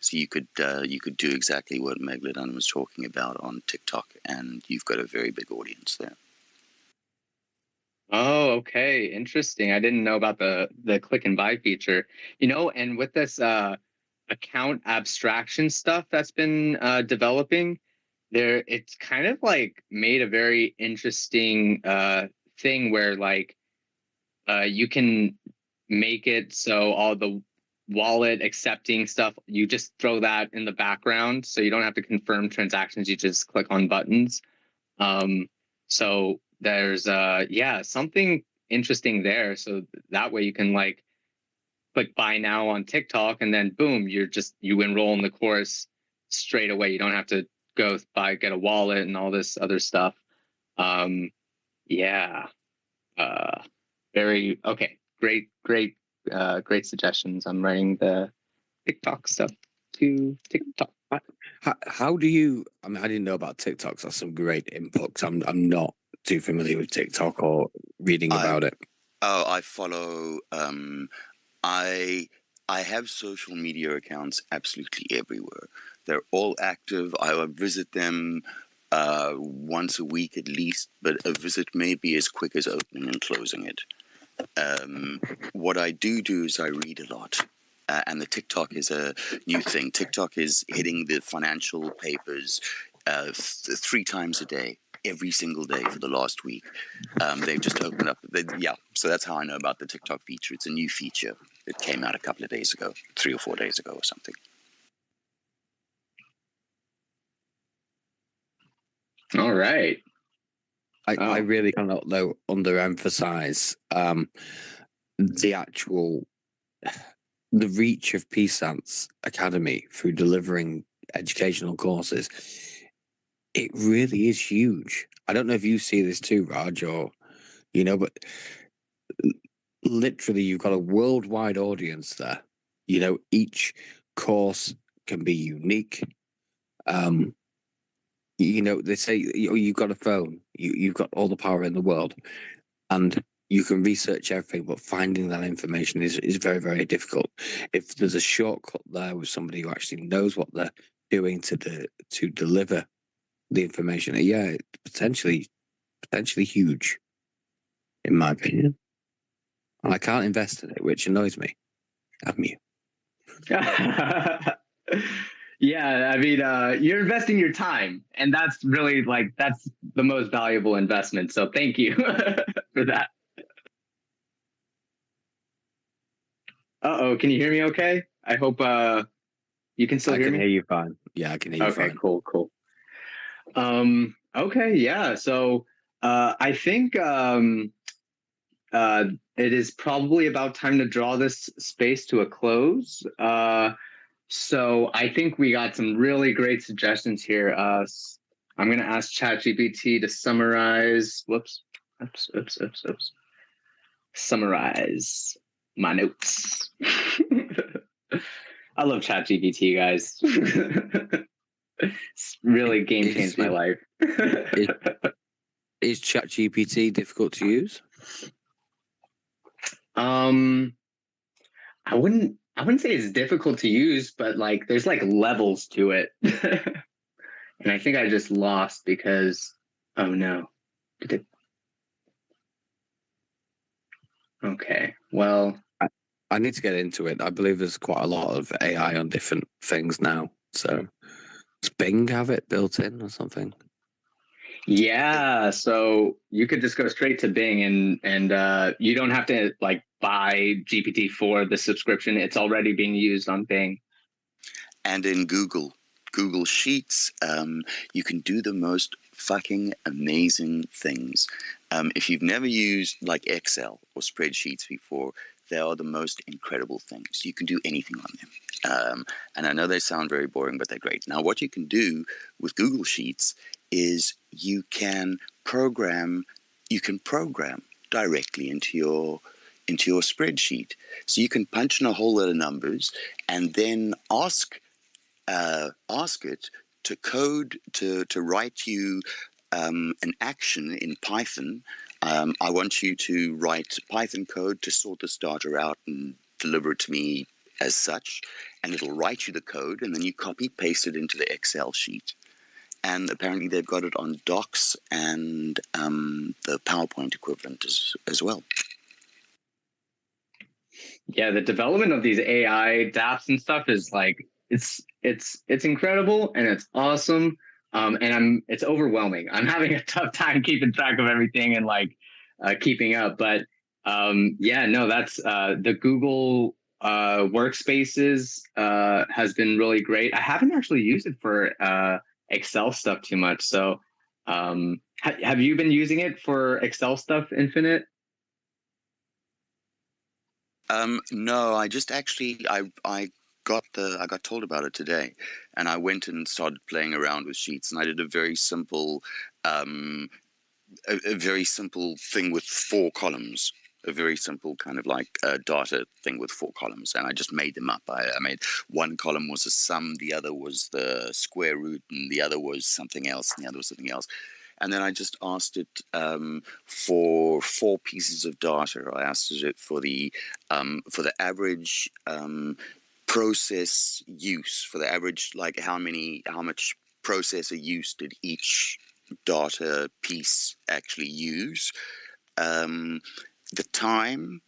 D: So you could do exactly what Megalodon was talking about on TikTok, and you've got a very big audience there.
A: Oh, okay, interesting. I didn't know about the click and buy feature. And with this account abstraction stuff that's been developing, it's kind of like made a very interesting thing where like you can make it so all the wallet accepting stuff, you just throw that in the background, so you don't have to confirm transactions. You just click on buttons. So there's something interesting there. So that way you can like click buy now on TikTok, and then boom, you enroll in the course straight away. You don't have to get a wallet and all this other stuff. Yeah. Very okay. Great suggestions. I'm writing the TikTok stuff to TikTok.
G: How do you? I mean, I didn't know about TikToks. That's some great inputs. I'm not too familiar with TikTok or reading about it.
D: Oh, I follow. I have social media accounts absolutely everywhere. They're all active. I visit them once a week at least, but a visit may be as quick as opening and closing it. What I do is I read a lot. And the TikTok is a new thing. TikTok is hitting the financial papers 3 times a day, every single day for the last week. They've just opened up. So that's how I know about the TikTok feature. It's a new feature. It came out a couple of days ago, 3 or 4 days ago or something.
A: All right.
G: I really cannot though underemphasize the reach of Peace Antz Academy through delivering educational courses. It really is huge. I don't know if you see this too, Raj, or but literally you've got a worldwide audience there. Each course can be unique. They say you've got a phone, you've got all the power in the world, and you can research everything, but finding that information is very, very difficult. If there's a shortcut there with somebody who actually knows what they're doing to deliver the information, it's potentially huge, in my opinion. And I can't invest in it, which annoys me. Have you?
A: Yeah, I mean, you're investing your time, and that's really that's the most valuable investment. So thank you for that. Can you hear me okay? I hope you can still hear me.
G: I can hear you fine. Yeah, I can hear you fine.
A: Okay, cool. Okay, yeah. So I think it is probably about time to draw this space to a close. So I think we got some really great suggestions here. I'm going to ask ChatGPT to summarize. Oops. Summarize my notes. I love ChatGPT, guys. It's really game changed my life.
G: Is ChatGPT difficult to use?
A: I wouldn't say it's difficult to use, but there's levels to it. And I think I just lost because oh no. Okay. Well,
G: I need to get into it. I believe there's quite a lot of AI on different things now. So does Bing have it built in or something?
A: Yeah, so you could just go straight to Bing and you don't have to buy GPT-4, the subscription. It's already being used on Bing.
D: And in Google Sheets, you can do the most fucking amazing things. If you've never used Excel or spreadsheets before, they are the most incredible things. You can do anything on them. And I know they sound very boring, but they're great. Now, what you can do with Google Sheets is you can program directly into your spreadsheet. So you can punch in a whole lot of numbers and then ask it to code to write you an action in Python. I want you to write Python code to sort this data out and deliver it to me as such, and it'll write you the code, and then you copy paste it into the Excel sheet. And apparently they've got it on Docs and the PowerPoint equivalent as well.
A: Yeah, the development of these AI dApps and stuff is it's incredible and it's awesome. And it's overwhelming. I'm having a tough time keeping track of everything and keeping up. But that's the Google Workspaces has been really great. I haven't actually used it for Excel stuff too much. So have you been using it for Excel stuff, Infinite?
D: No, I just actually I got told about it today, and I went and started playing around with Sheets, and I did a very simple a very simple thing with 4 columns. A very simple kind of like data thing with 4 columns, and I just made them up. I made one column was a sum, the other was the square root, and the other was something else, and the other was something else. And then I just asked it for 4 pieces of data. I asked it for the average process use, for the average, like how much processor use did each data piece actually use. The time,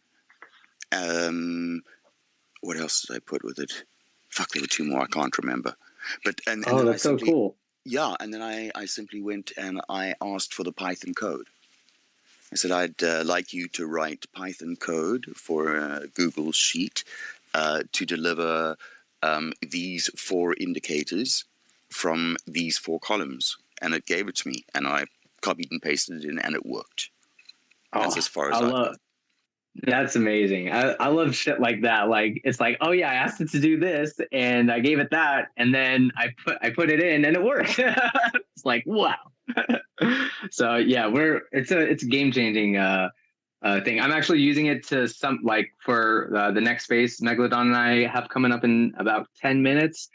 D: what else did I put with it? Fuck, there were 2 more, I can't remember. But and then
A: that's so cool.
D: Yeah, and then I simply went and I asked for the Python code. I said, I'd like you to write Python code for a Google Sheet to deliver these 4 indicators from these 4 columns. And it gave it to me, and I copied and pasted it in, and it worked. That's as far as I got.
A: That's amazing. I love shit like that. Like, it's like, oh yeah, I asked it to do this and I gave it that, and then I put it in and it worked. It's like, wow. So yeah, it's a game changing thing. I'm actually using it to for the next space Megalodon and I have coming up in about 10 minutes.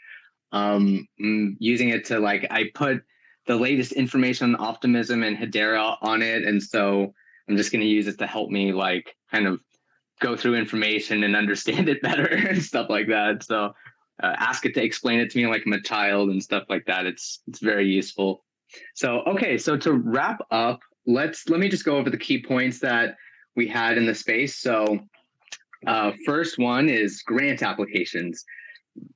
A: I'm using it to I put the latest information on optimism and Hedera on it, and so I'm just going to use it to help me kind of go through information and understand it better and stuff like that. So ask it to explain it to me like I'm a child and stuff like that. It's very useful. So, okay. So to wrap up, let me just go over the key points that we had in the space. So first one is grant applications.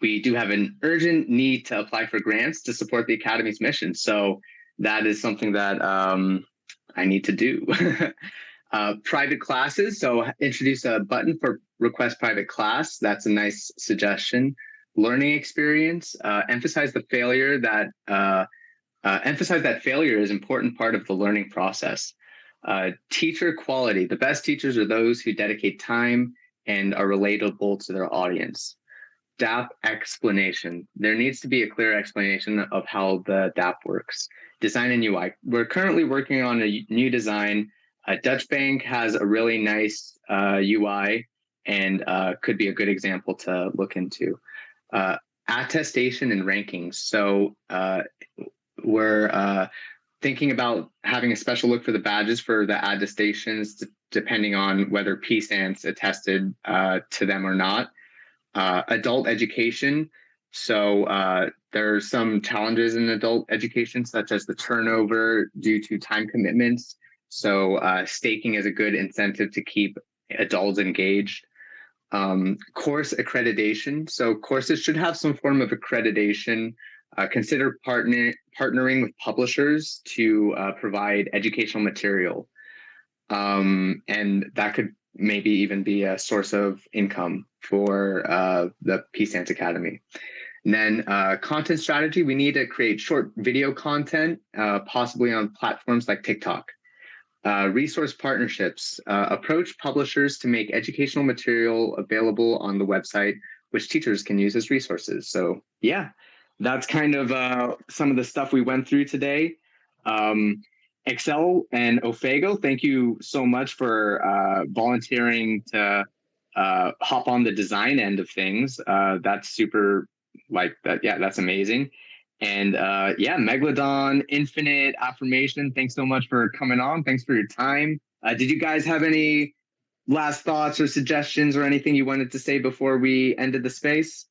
A: We do have an urgent need to apply for grants to support the Academy's mission. So that is something that I need to do. Private classes. So introduce a button for request private class. That's a nice suggestion. Learning experience. Emphasize that failure is an important part of the learning process. Teacher quality. The best teachers are those who dedicate time and are relatable to their audience. DApp explanation. There needs to be a clear explanation of how the DApp works. Design and UI. We're currently working on a new design. Dutch Bank has a really nice UI and could be a good example to look into. Attestation and rankings. So we're thinking about having a special look for the badges for the attestations, depending on whether Peace Antz attested to them or not. Adult education. So there's some challenges in adult education, such as the turnover due to time commitments. So staking is a good incentive to keep adults engaged. Course accreditation. So courses should have some form of accreditation. Consider partnering with publishers to provide educational material. And that could maybe even be a source of income for the Peace Antz Academy. And then content strategy, we need to create short video content, possibly on platforms like TikTok. Resource partnerships, approach publishers to make educational material available on the website, which teachers can use as resources. So yeah, that's kind of some of the stuff we went through today. Excel and Ofego, thank you so much for volunteering to hop on the design end of things. That's super that. That's amazing. And Megalodon, Infinite, Affirmation, thanks so much for coming on. Thanks for your time. Did you guys have any last thoughts or suggestions or anything you wanted to say before we ended the space?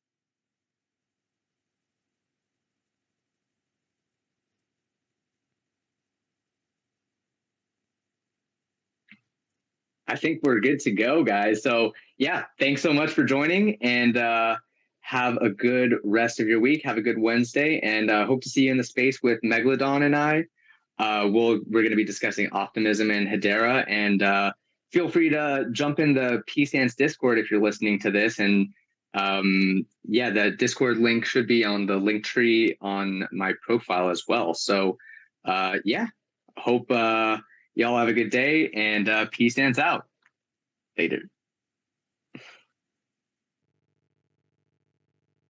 A: I think we're good to go, guys. So yeah, thanks so much for joining, and have a good rest of your week. Have a good Wednesday, and hope to see you in the space with Megalodon and I. We're going to be discussing optimism and Hedera, and feel free to jump in the Peace Antz Discord if you're listening to this. And the Discord link should be on the link tree on my profile as well. So hope y'all have a good day, and Peace Antz out. Later.